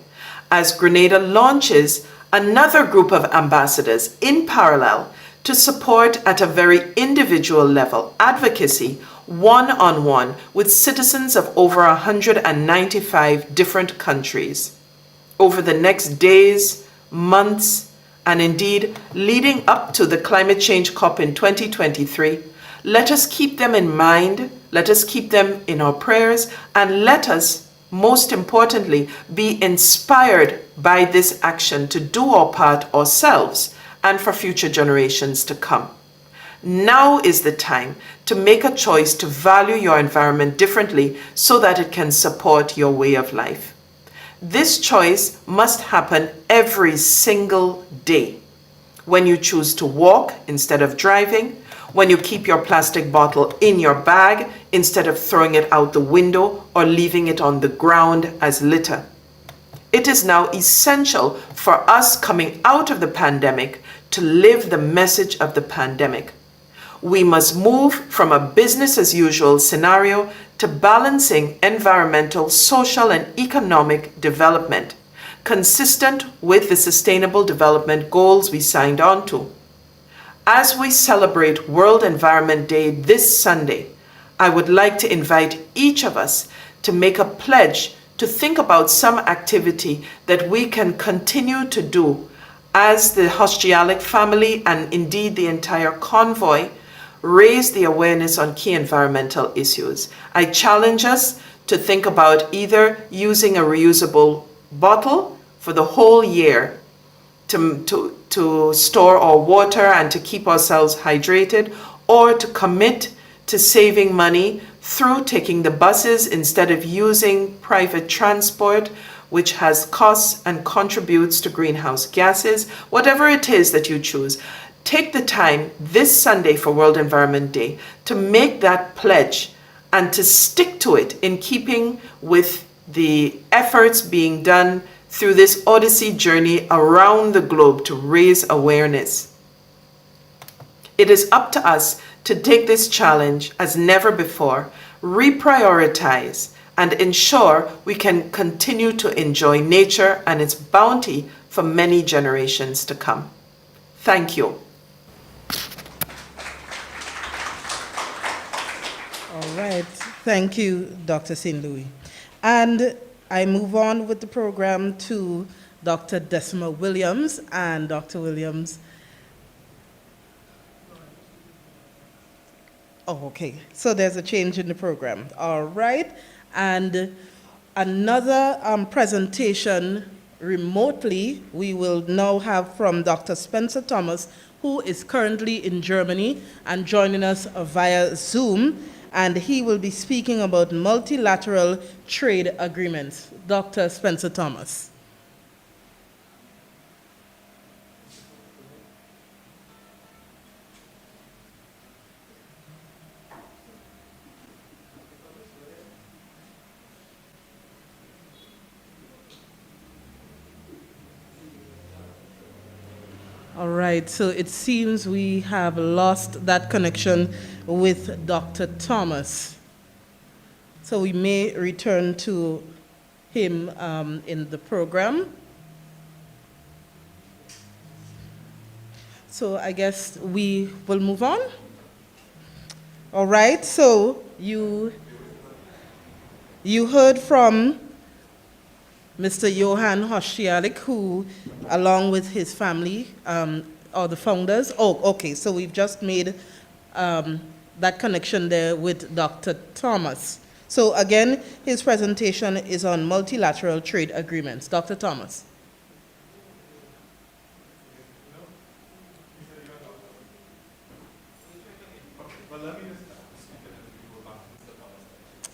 as Grenada launches another group of ambassadors in parallel to support at a very individual level advocacy one-on-one with citizens of over 195 different countries. Over the next days, months, and indeed leading up to the Climate Change COP in 2023, let us keep them in mind, let us keep them in our prayers, and let us, most importantly, be inspired by this action to do our part ourselves and for future generations to come. Now is the time to make a choice to value your environment differently so that it can support your way of life. This choice must happen every single day. When you choose to walk instead of driving, when you keep your plastic bottle in your bag instead of throwing it out the window or leaving it on the ground as litter. It is now essential for us coming out of the pandemic to live the message of the pandemic. We must move from a business as usual scenario to balancing environmental, social, and economic development, consistent with the Sustainable Development Goals we signed on to. As we celebrate World Environment Day this Sunday, I would like to invite each of us to make a pledge to think about some activity that we can continue to do as the Hostialic family and indeed the entire convoy raise the awareness on key environmental issues. I challenge us to think about either using a reusable bottle for the whole year to store our water and to keep ourselves hydrated, or to commit to saving money through taking the buses instead of using private transport, which has costs and contributes to greenhouse gases. Whatever it is that you choose, take the time this Sunday for World Environment Day to make that pledge and to stick to it in keeping with the efforts being done through this Odyssey journey around the globe to raise awareness. It is up to us to take this challenge as never before, reprioritize, and ensure we can continue to enjoy nature and its bounty for many generations to come. Thank you. All right. Thank you, Dr. St. Louis. And I move on with the program to Dr. Decima Williams. And Dr. Williams. Oh, okay. So there's a change in the program. All right. And another presentation remotely we will now have from Dr. Spencer Thomas, who is currently in Germany and joining us via Zoom. and he will be speaking about multilateral trade agreements. Dr. Spencer Thomas. All right, so it seems we have lost that connection with Dr. Thomas. So we may return to him in the program. So I guess we will move on. All right, so you heard from Mr. Johan Hoscialik, who, along with his family, are the founders. Oh, okay, so we've just made that connection there with Dr. Thomas. So again, his presentation is on multilateral trade agreements. Dr. Thomas.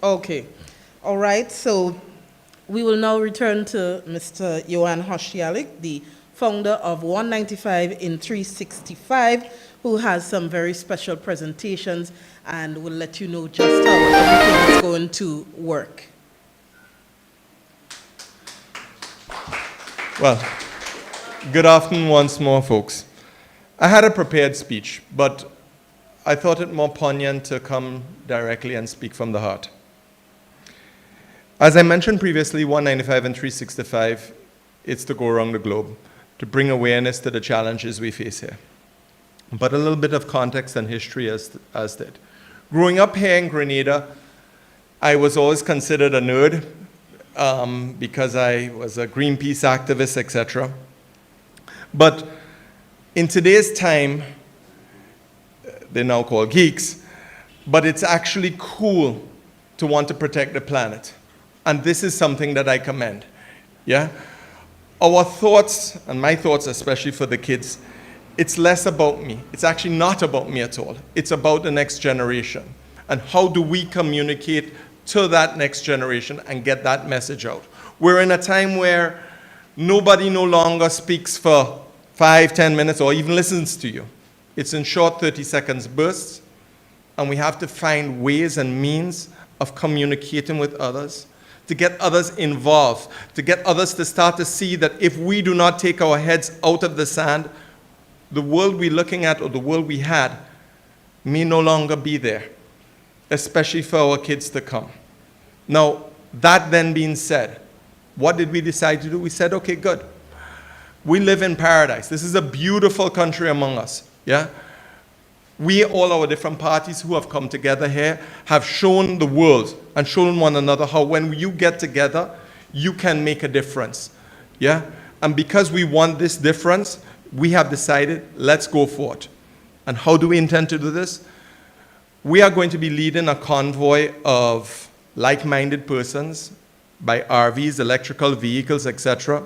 Okay, all right, so we will now return to Mr. Johan Hoscialik, the founder of 195in365, who has some very special presentations and will let you know just how everything is going to work. Well, good afternoon once more, folks. I had a prepared speech, but I thought it more poignant to come directly and speak from the heart. As I mentioned previously, 195in365, it's to go around the globe, to bring awareness to the challenges we face here. But a little bit of context and history as did. Growing up here in Grenada, I was always considered a nerd because I was a Greenpeace activist, etc. But in today's time, they're now called geeks, but it's actually cool to want to protect the planet. And this is something that I commend, yeah? Our thoughts, and my thoughts especially for the kids, it's less about me. It's actually not about me at all. It's about the next generation. And how do we communicate to that next generation and get that message out? We're in a time where nobody no longer speaks for 5, 10 minutes or even listens to you. It's in short 30 seconds bursts, and we have to find ways and means of communicating with others, to get others involved, to get others to start to see that if we do not take our heads out of the sand, the world we're looking at or the world we had may no longer be there, especially for our kids to come. Now, that then being said, what did we decide to do? We said, okay, good. We live in paradise. This is a beautiful country among us, yeah? We, all our different parties who have come together here, have shown the world and shown one another how when you get together, you can make a difference. Yeah? And because we want this difference, we have decided, let's go for it. And how do we intend to do this? We are going to be leading a convoy of like-minded persons by RVs, electrical vehicles, etc.,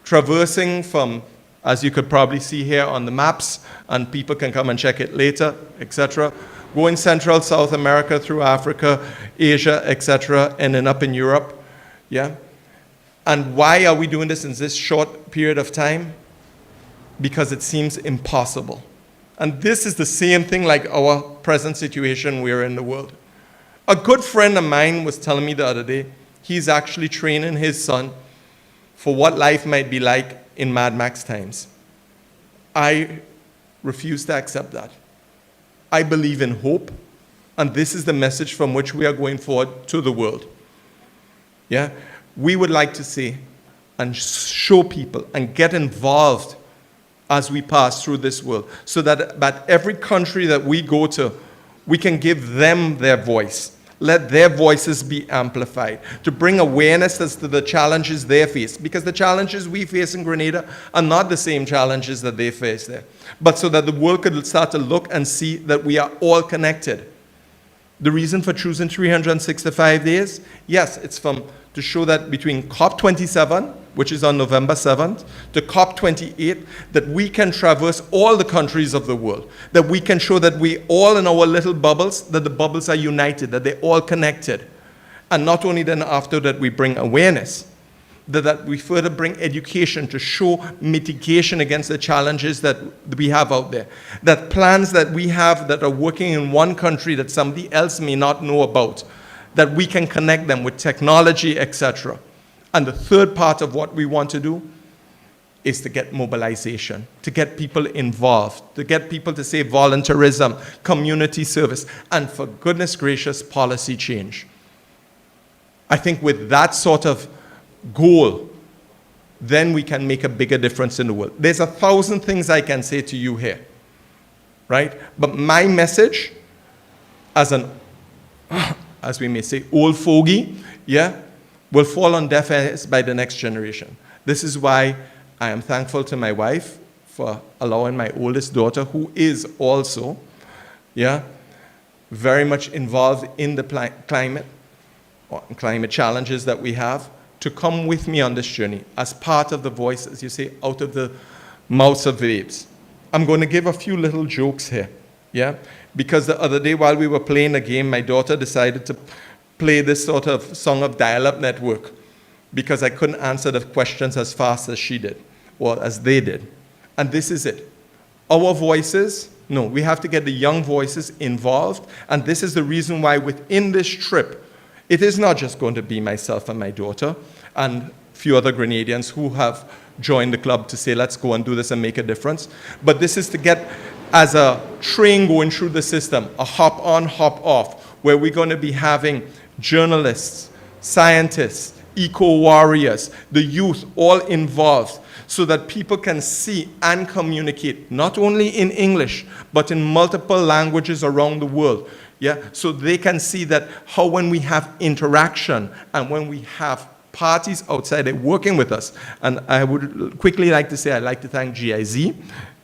traversing from, as you could probably see here on the maps, and people can come and check it later, etc., going Central, South America, through Africa, Asia, etc., and then up in Europe, yeah? And why are we doing this in this short period of time? Because it seems impossible. And this is the same thing like our present situation we're in the world. A good friend of mine was telling me the other day, he's actually training his son for what life might be like in Mad Max times. I refuse to accept that. I believe in hope, and this is the message from which we are going forward to the world. Yeah? We would like to see and show people and get involved as we pass through this world, so that every country that we go to, we can give them their voice. Let their voices be amplified, to bring awareness as to the challenges they face, because the challenges we face in Grenada are not the same challenges that they face there, but so that the world could start to look and see that we are all connected. The reason for choosing 365 days, yes, it's to show that between COP27 which is on November 7th, to COP28, that we can traverse all the countries of the world, that we can show that we all in our little bubbles, that the bubbles are united, that they're all connected. And not only then after that we bring awareness, that we further bring education to show mitigation against the challenges that we have out there. That plans that we have that are working in one country that somebody else may not know about, that we can connect them with technology, etc. And the third part of what we want to do is to get mobilization, to get people involved, to get people to say voluntarism, community service, and for goodness gracious, policy change. I think with that sort of goal, then we can make a bigger difference in the world. There's 1,000 things I can say to you here, right? But my message as an, as we may say, old fogey, yeah, will fall on deaf ears by the next generation. This is why I am thankful to my wife for allowing my oldest daughter, who is also, yeah, very much involved in the climate challenges that we have, to come with me on this journey as part of the voice, as you say, out of the mouths of babes. I'm going to give a few little jokes here, yeah? Because the other day while we were playing a game, my daughter decided to play this sort of song of dial-up network because I couldn't answer the questions as fast as she did, or as they did. And this is it. Our voices, no, we have to get the young voices involved, and this is the reason why within this trip, it is not just going to be myself and my daughter and a few other Grenadians who have joined the club to say, let's go and do this and make a difference. But this is to get, as a train going through the system, a hop on, hop off, where we're going to be having journalists, scientists, eco-warriors, the youth all involved, so that people can see and communicate, not only in English, but in multiple languages around the world. Yeah, so they can see that how when we have interaction and when we have parties outside there working with us, and I would quickly like to say I'd like to thank GIZ,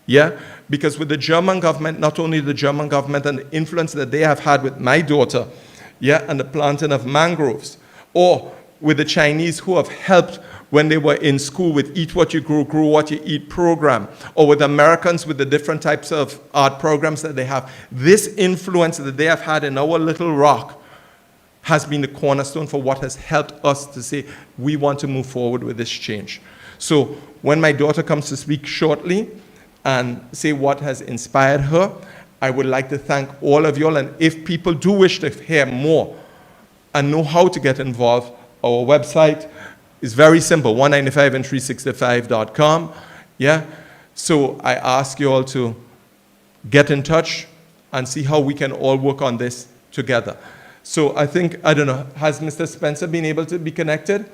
yeah, because with the German government, not only the German government and the influence that they have had with my daughter, yeah, and the planting of mangroves, or with the Chinese who have helped when they were in school with Eat What You Grow, Grow What You Eat program, or with Americans with the different types of art programs that they have. This influence that they have had in our little rock has been the cornerstone for what has helped us to say, we want to move forward with this change. So when my daughter comes to speak shortly and say what has inspired her, I would like to thank all of you all, and if people do wish to hear more and know how to get involved, our website is very simple, 195in365.com, yeah? So I ask you all to get in touch and see how we can all work on this together. So I think, I don't know, has Mr. Spencer been able to be connected?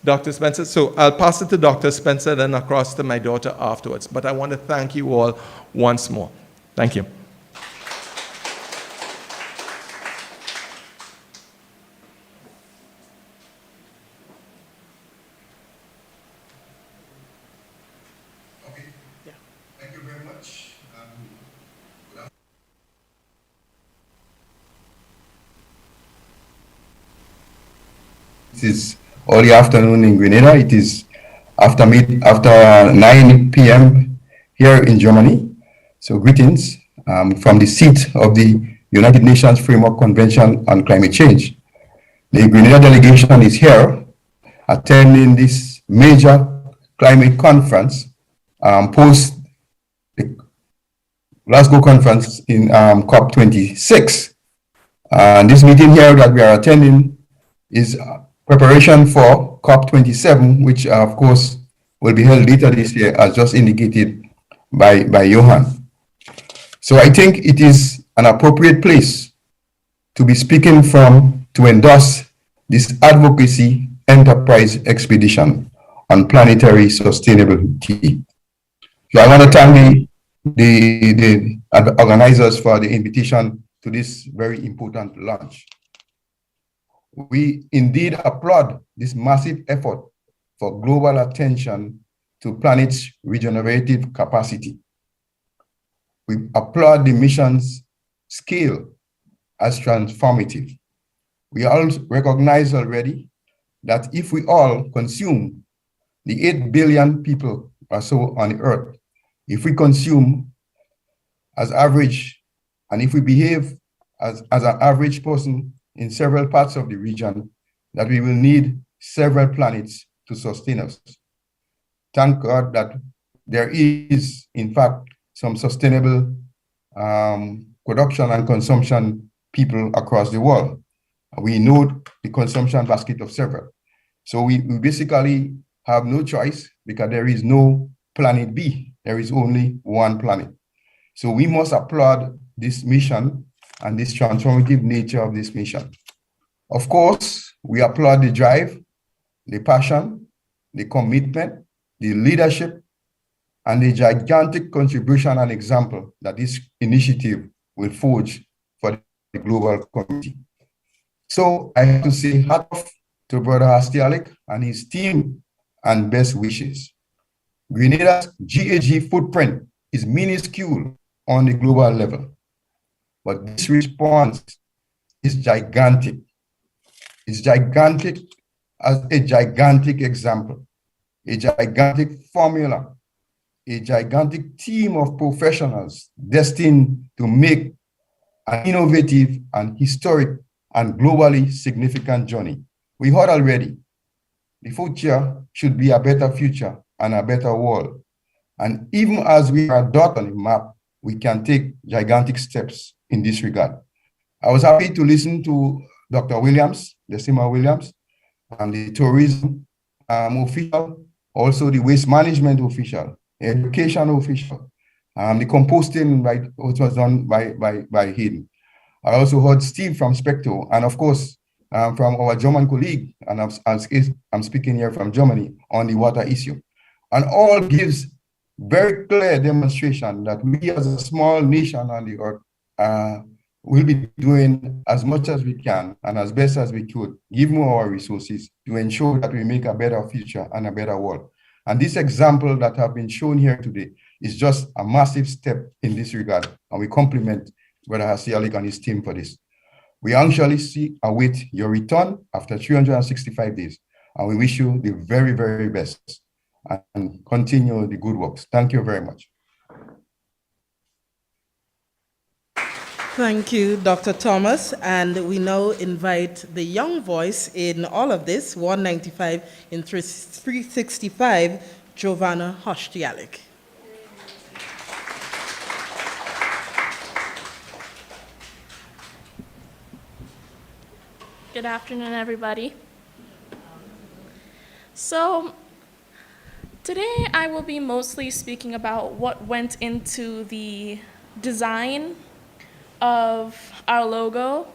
Dr. Spencer? So I'll pass it to Dr. Spencer, then across to my daughter afterwards. But I want to thank you all once more. Thank you. It is early afternoon in Grenada. It is after 9 p.m. here in Germany. So greetings from the seat of the United Nations Framework Convention on Climate Change. The Grenada delegation is here attending this major climate conference post the Glasgow conference in COP26. And this meeting here that we are attending is preparation for COP27, which of course will be held later this year, as just indicated by Johan. So I think it is an appropriate place to be speaking from to endorse this advocacy enterprise expedition on planetary sustainability. So I want to thank the organizers for the invitation to this very important launch. We indeed applaud this massive effort for global attention to planet's regenerative capacity. We applaud the mission's scale as transformative. We also recognize already that if we all consume, the 8 billion people or so on the earth, if we consume as average, and if we behave as an average person in several parts of the region, that we will need several planets to sustain us. Thank God that there is, in fact, some sustainable production and consumption people across the world. We know the consumption basket of several. So we basically have no choice because there is no planet B. There is only one planet. So we must applaud this mission and this transformative nature of this mission. Of course, we applaud the drive, the passion, the commitment, the leadership, and the gigantic contribution and example that this initiative will forge for the global community. So I have to say hat off to Brother Hastialik and his team and best wishes. Grenada's GHG footprint is minuscule on the global level, but this response is gigantic. It's gigantic as a gigantic example, a gigantic formula, a gigantic team of professionals destined to make an innovative and historic and globally significant journey. We heard already, the future should be a better future and a better world. And even as we are a dot on the map, we can take gigantic steps in this regard. I was happy to listen to Dr. Williams, Decima Williams, and the tourism official, also the waste management official, education official, the composting, which was done by him. I also heard Steve from Specto, and of course, from our German colleague, and I'm speaking here from Germany on the water issue. And all gives very clear demonstration that we as a small nation on the earth will be doing as much as we can and as best as we could, give more our resources to ensure that we make a better future and a better world. And this example that have been shown here today is just a massive step in this regard. And we compliment Brother Hastialik and his team for this. We anxiously await your return after 365 days. And we wish you the very, very best and continue the good works. Thank you very much. Thank you, Dr. Thomas. And we now invite the young voice in all of this, 195 in 365, Giovanna Hostialik. Good afternoon, everybody. So, today I will be mostly speaking about what went into the design of our logo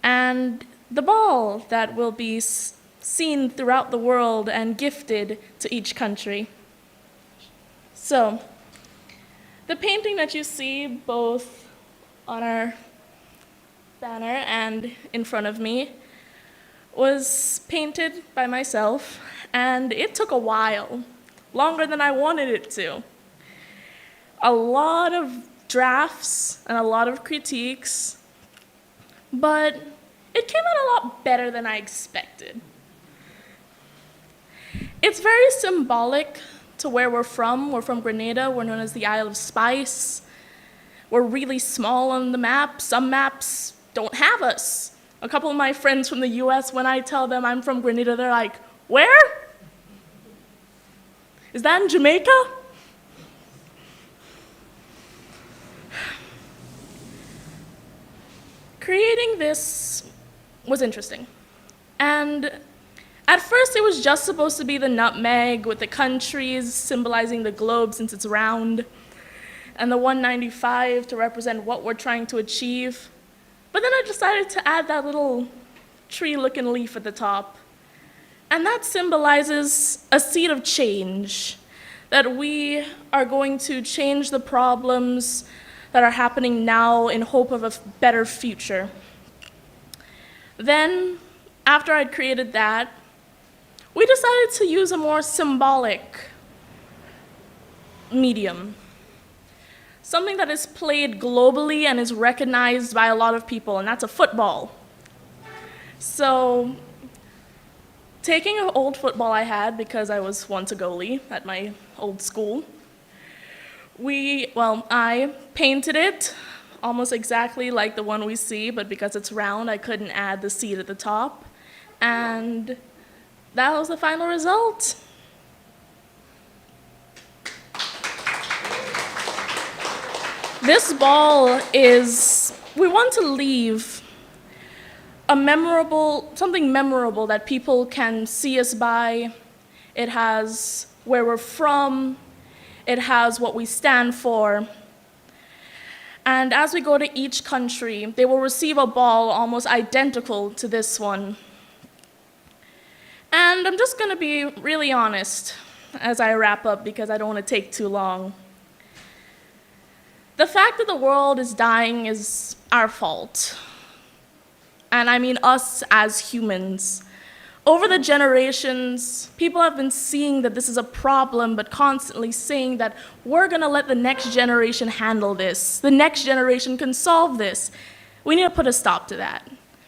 and the ball that will be seen throughout the world and gifted to each country. So, the painting that you see both on our banner and in front of me was painted by myself, and it took a while, longer than I wanted it to. A lot of drafts and a lot of critiques, but it came out a lot better than I expected. It's very symbolic to where we're from. We're from Grenada. We're known as the Isle of Spice. We're really small on the map. Some maps don't have us. A couple of my friends from the US, when I tell them I'm from Grenada, they're like, where? Is that in Jamaica? Creating this was interesting. And at first it was just supposed to be the nutmeg with the countries symbolizing the globe since it's round, and the 195 to represent what we're trying to achieve. But then I decided to add that little tree-looking leaf at the top. And that symbolizes a seed of change, that we are going to change the problems that are happening now in hope of a better future. Then, after I'd created that, we decided to use a more symbolic medium. Something that is played globally and is recognized by a lot of people, and that's a football. So taking an old football I had because I was once a goalie at my old school. I painted it almost exactly like the one we see, but because it's round, I couldn't add the seed at the top. And that was the final result. This ball is, we want to leave something memorable that people can see us by. It has where we're from, it has what we stand for. And as we go to each country, they will receive a ball almost identical to this one. And I'm just going to be really honest as I wrap up because I don't want to take too long. The fact that the world is dying is our fault. And I mean us as humans. Over the generations, people have been seeing that this is a problem, but constantly saying that we're going to let the next generation handle this. The next generation can solve this. We need to put a stop to that.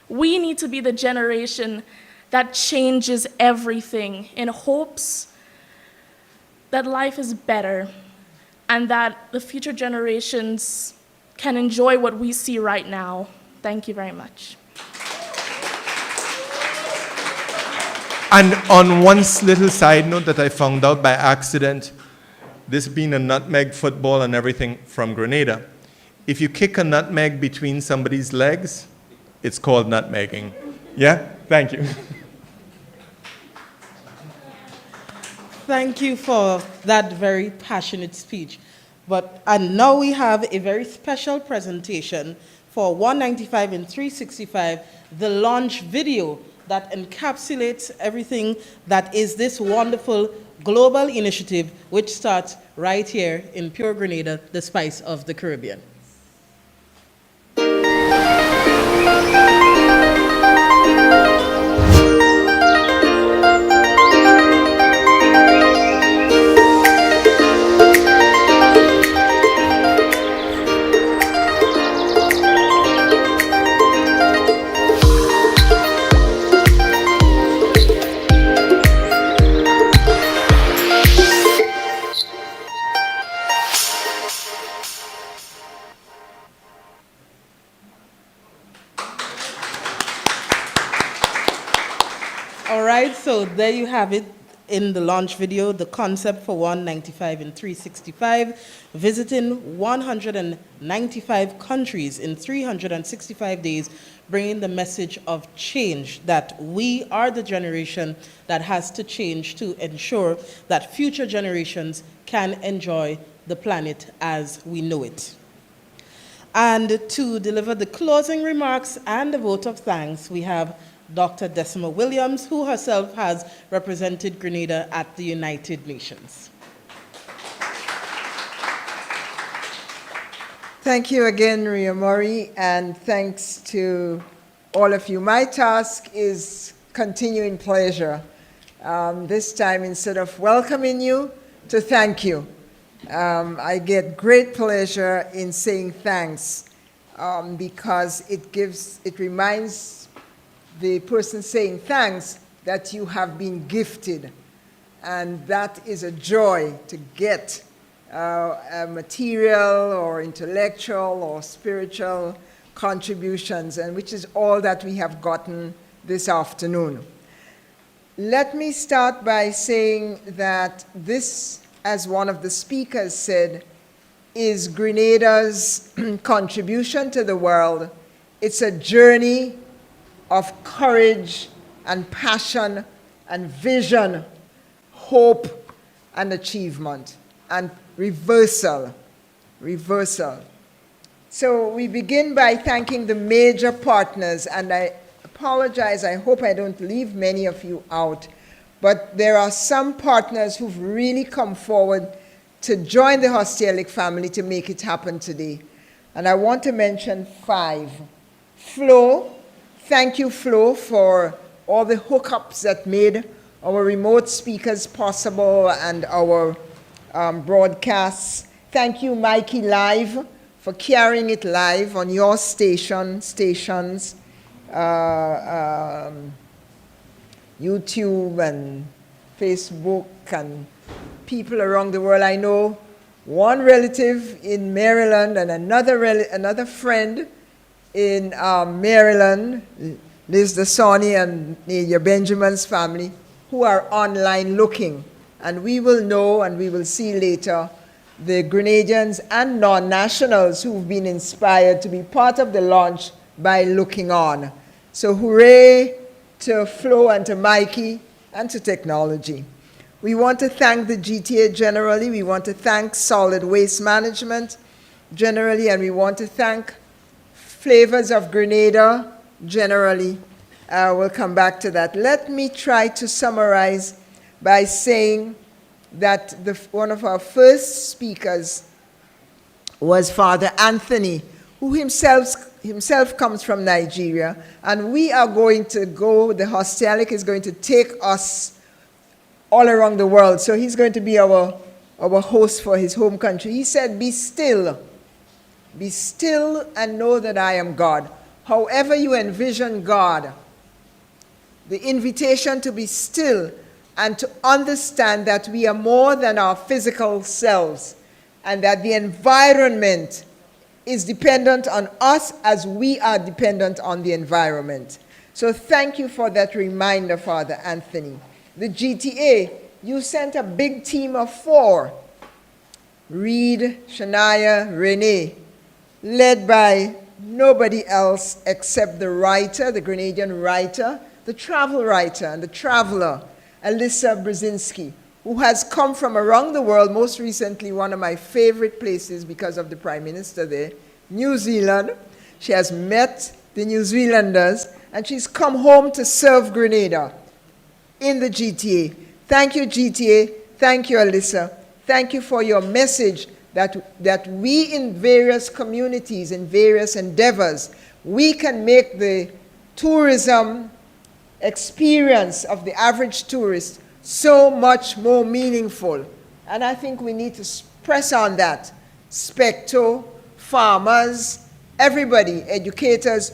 We need to be the generation that changes everything in hopes that life is better and that the future generations can enjoy what we see right now. Thank you very much. And on one little side note that I found out by accident, this being a nutmeg football and everything from Grenada, if you kick a nutmeg between somebody's legs, it's called nutmegging. Yeah? Thank you. Thank you for that very passionate speech. And now we have a very special presentation for 195 in 365, the launch video that encapsulates everything that is this wonderful global initiative which starts right here in pure Grenada, the spice of the Caribbean. All right, so there you have it in the launch video, the concept for 195 in 365, visiting 195 countries in 365 days, bringing the message of change, that we are the generation that has to change to ensure that future generations can enjoy the planet as we know it. And to deliver the closing remarks and the vote of thanks, we have Dr. Decima Williams, who herself has represented Grenada at the United Nations. Thank you again, Ria Murray, and thanks to all of you. My task is continuing pleasure. This time, instead of welcoming you, to thank you. I get great pleasure in saying thanks because it reminds the person saying thanks that you have been gifted, and that is a joy to get a material or intellectual or spiritual contributions, and which is all that we have gotten this afternoon. Let me start by saying that this, as one of the speakers said, is Grenada's contribution to the world. It's a journey of courage and passion and vision, hope and achievement, and reversal. So we begin by thanking the major partners, and I apologize, I hope I don't leave many of you out, but there are some partners who've really come forward to join the Hostielic family to make it happen today. And I want to mention 5. Flo, thank you, Flo, for all the hookups that made our remote speakers possible and our broadcasts. Thank you, Mikey Live, for carrying it live on your stations. YouTube and Facebook and people around the world. I know one relative in Maryland and another friend in Maryland, Liz Dasani and Nadia Benjamin's family, who are online looking. And we will know and we will see later the Grenadians and non-nationals who've been inspired to be part of the launch by looking on. So hooray to Flo and to Mikey and to technology. We want to thank the GTA generally. We want to thank Solid Waste Management generally, and we want to thank Flavors of Grenada generally. We'll come back to that. Let me try to summarize by saying that one of our first speakers was Father Anthony, who himself comes from Nigeria, and we are going to go, the Hostelic is going to take us all around the world. So he's going to be our host for his home country. He said, be still and know that I am God. However you envision God, the invitation to be still and to understand that we are more than our physical selves and that the environment is dependent on us as we are dependent on the environment. So thank you for that reminder, Father Anthony. The GTA, you sent a big team of 4. Reed, Shania, Renee, led by nobody else except the writer, the Grenadian writer, the travel writer and the traveler, Alyssa Brzezinski, who has come from around the world, most recently one of my favorite places because of the Prime Minister there, New Zealand. She has met the New Zealanders, and she's come home to serve Grenada in the GTA. Thank you, GTA. Thank you, Alyssa. Thank you for your message that we in various communities, in various endeavors, we can make the tourism experience of the average tourist so much more meaningful. And I think we need to press on that. Specto, farmers, everybody, educators,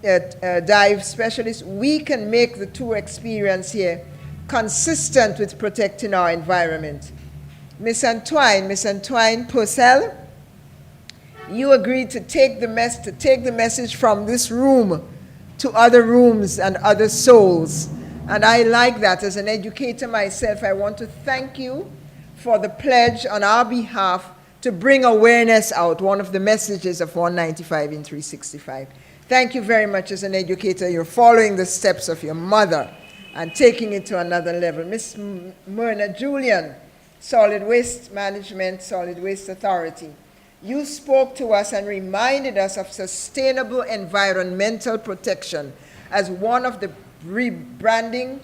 dive specialists, we can make the tour experience here consistent with protecting our environment. Miss Antoine Purcell, you agreed to take the message from this room to other rooms and other souls. And I like that. As an educator myself, I want to thank you for the pledge on our behalf to bring awareness out, one of the messages of 195 in 365. Thank you very much. As an educator, you're following the steps of your mother and taking it to another level. Miss Myrna Julian, Solid Waste Management, Solid Waste Authority. You spoke to us and reminded us of sustainable environmental protection as one of the rebranding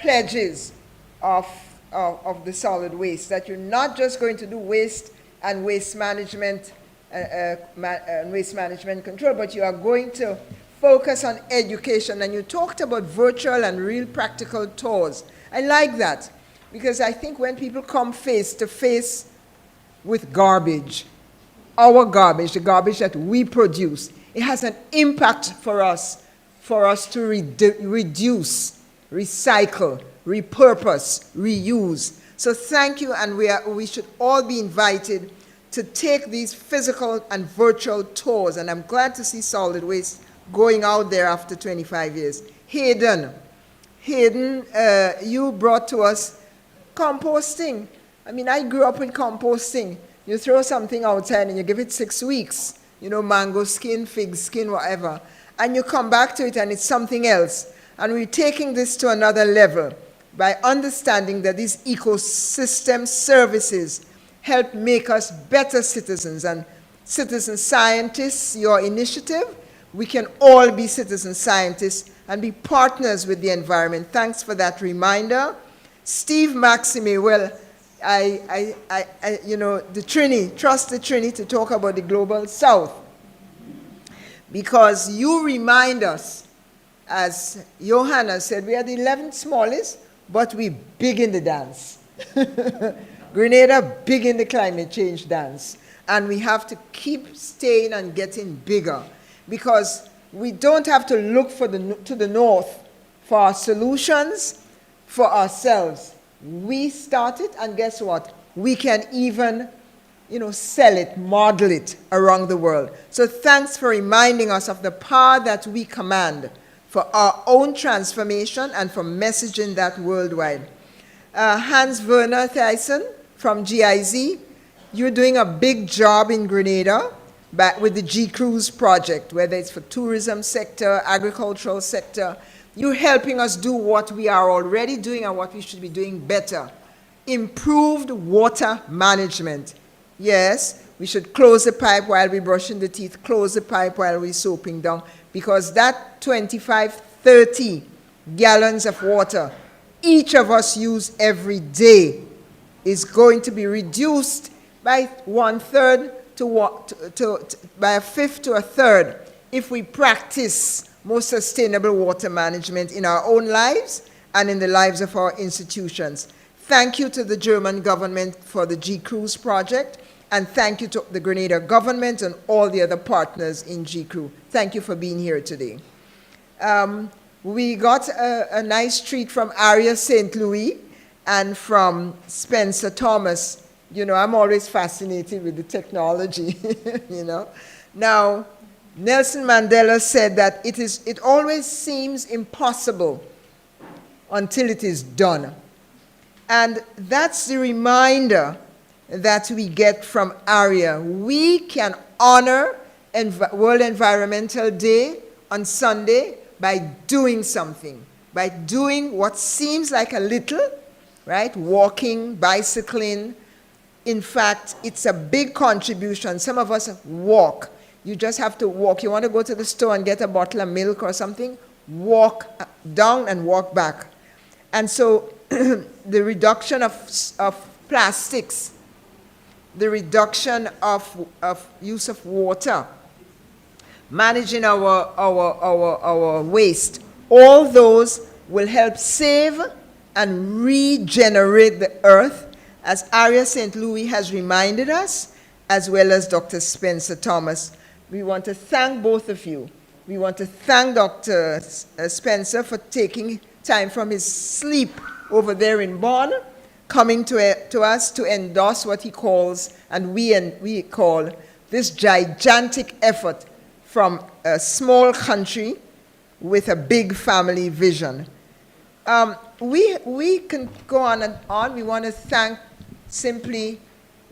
pledges of the solid waste, that you're not just going to do waste and waste management control, but you are going to focus on education. And you talked about virtual and real practical tours. I like that, because I think when people come face to face with garbage, our garbage, the garbage that we produce, it has an impact for us to reduce, recycle, repurpose, reuse. So thank you, and we should all be invited to take these physical and virtual tours, and I'm glad to see solid waste going out there after 25 years. Hayden, you brought to us composting. I mean, I grew up with composting. You throw something outside and you give it 6 weeks, mango skin, fig skin, whatever, and you come back to it and it's something else. And we're taking this to another level by understanding that these ecosystem services help make us better citizens. And citizen scientists, your initiative, we can all be citizen scientists and be partners with the environment. Thanks for that reminder. Steve Maxime, well, the Trini, trust the Trini to talk about the Global South. Because you remind us, as Johanna said, we are the 11th smallest, but we're big in the dance. Grenada, big in the climate change dance. And we have to keep staying and getting bigger, because we don't have to look to the north for our solutions, for ourselves. We start it, and guess what? We can even, sell it, model it around the world. So thanks for reminding us of the power that we command for our own transformation and for messaging that worldwide. Hans Werner Thijssen from GIZ, you're doing a big job in Grenada with the G-Cruise project, whether it's for tourism sector, agricultural sector. You're helping us do what we are already doing and what we should be doing better. Improved water management. Yes, we should close the pipe while we're brushing the teeth, close the pipe while we're soaping down, because that 25, 30 gallons of water each of us use every day is going to be reduced by by a fifth to a third if we practice more sustainable water management in our own lives and in the lives of our institutions. Thank you to the German government for the G-Cruise project, and thank you to the Grenada government and all the other partners in G-Cruise. Thank you for being here today. We got a nice treat from Aria St. Louis and from Spencer Thomas. I'm always fascinated with the technology, Now, Nelson Mandela said that it always seems impossible until it is done. And that's the reminder that we get from Aria. We can honor World Environmental Day on Sunday by doing something, by doing what seems like a little, right? Walking, bicycling. In fact, it's a big contribution. Some of us walk. You just have to walk. You want to go to the store and get a bottle of milk or something? Walk down and walk back. And so the reduction of plastics, the reduction of use of water, managing our waste, all those will help save and regenerate the earth, as Aria St. Louis has reminded us, as well as Dr. Spencer Thomas. We want to thank both of you. We want to thank Dr. Spencer for taking time from his sleep over there in Bonn, coming to us to endorse what he calls, and we call, this gigantic effort from a small country with a big family vision. We can go on and on. We want to thank simply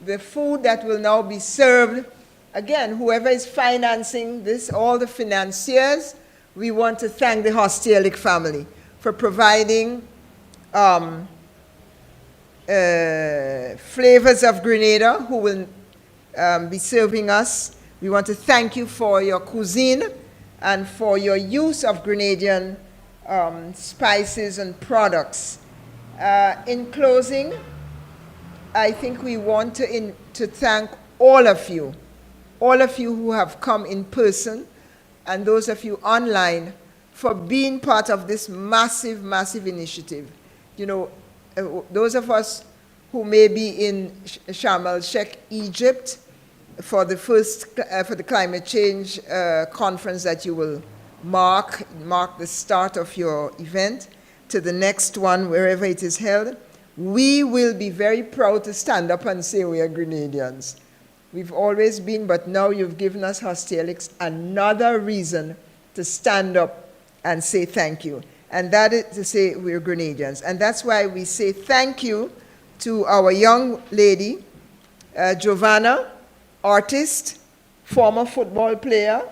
the food that will now be served. Again, whoever is financing this, all the financiers, we want to thank the Hostelic family for providing Flavors of Grenada, who will be serving us. We want to thank you for your cuisine and for your use of Grenadian spices and products. In closing, I think we want to thank all of you who have come in person and those of you online for being part of this massive, massive initiative. Those of us who may be in Sharm el-Sheikh, Egypt, for the climate change conference that you will mark the start of your event, to the next one, wherever it is held, we will be very proud to stand up and say we are Grenadians. We've always been, but now you've given us Hostelics another reason to stand up and say thank you. And that is to say we're Grenadians. And that's why we say thank you to our young lady, Giovanna, artist, former football player,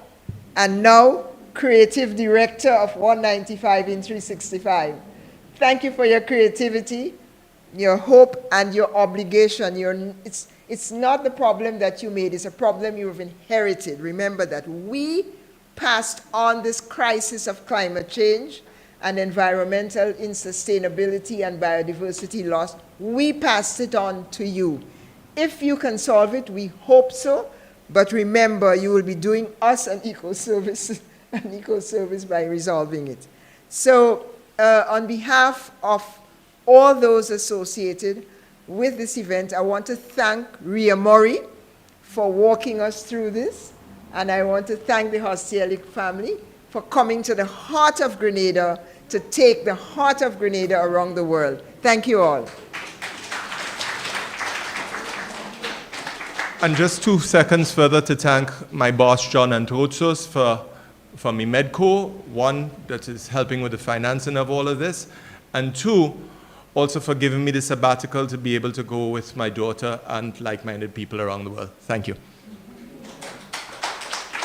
and now creative director of 195in365. Thank you for your creativity, your hope, and your obligation. It's not the problem that you made, it's a problem you've inherited. Remember that we passed on this crisis of climate change and environmental insustainability and biodiversity loss. We passed it on to you. If you can solve it, we hope so, but remember, you will be doing us an eco-service by resolving it. So on behalf of all those associated with this event, I want to thank Ria Murray for walking us through this, and I want to thank the Hostelic family for coming to the heart of Grenada to take the heart of Grenada around the world. Thank you all. And just 2 seconds further to thank my boss, John Antrotsos, for me Medco, one, that is helping with the financing of all of this, and two, also for giving me the sabbatical to be able to go with my daughter and like-minded people around the world. Thank you.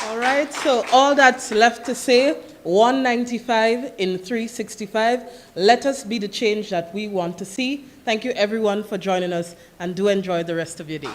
All right, so all that's left to say, 195 in 365. Let us be the change that we want to see. Thank you everyone for joining us, and do enjoy the rest of your day.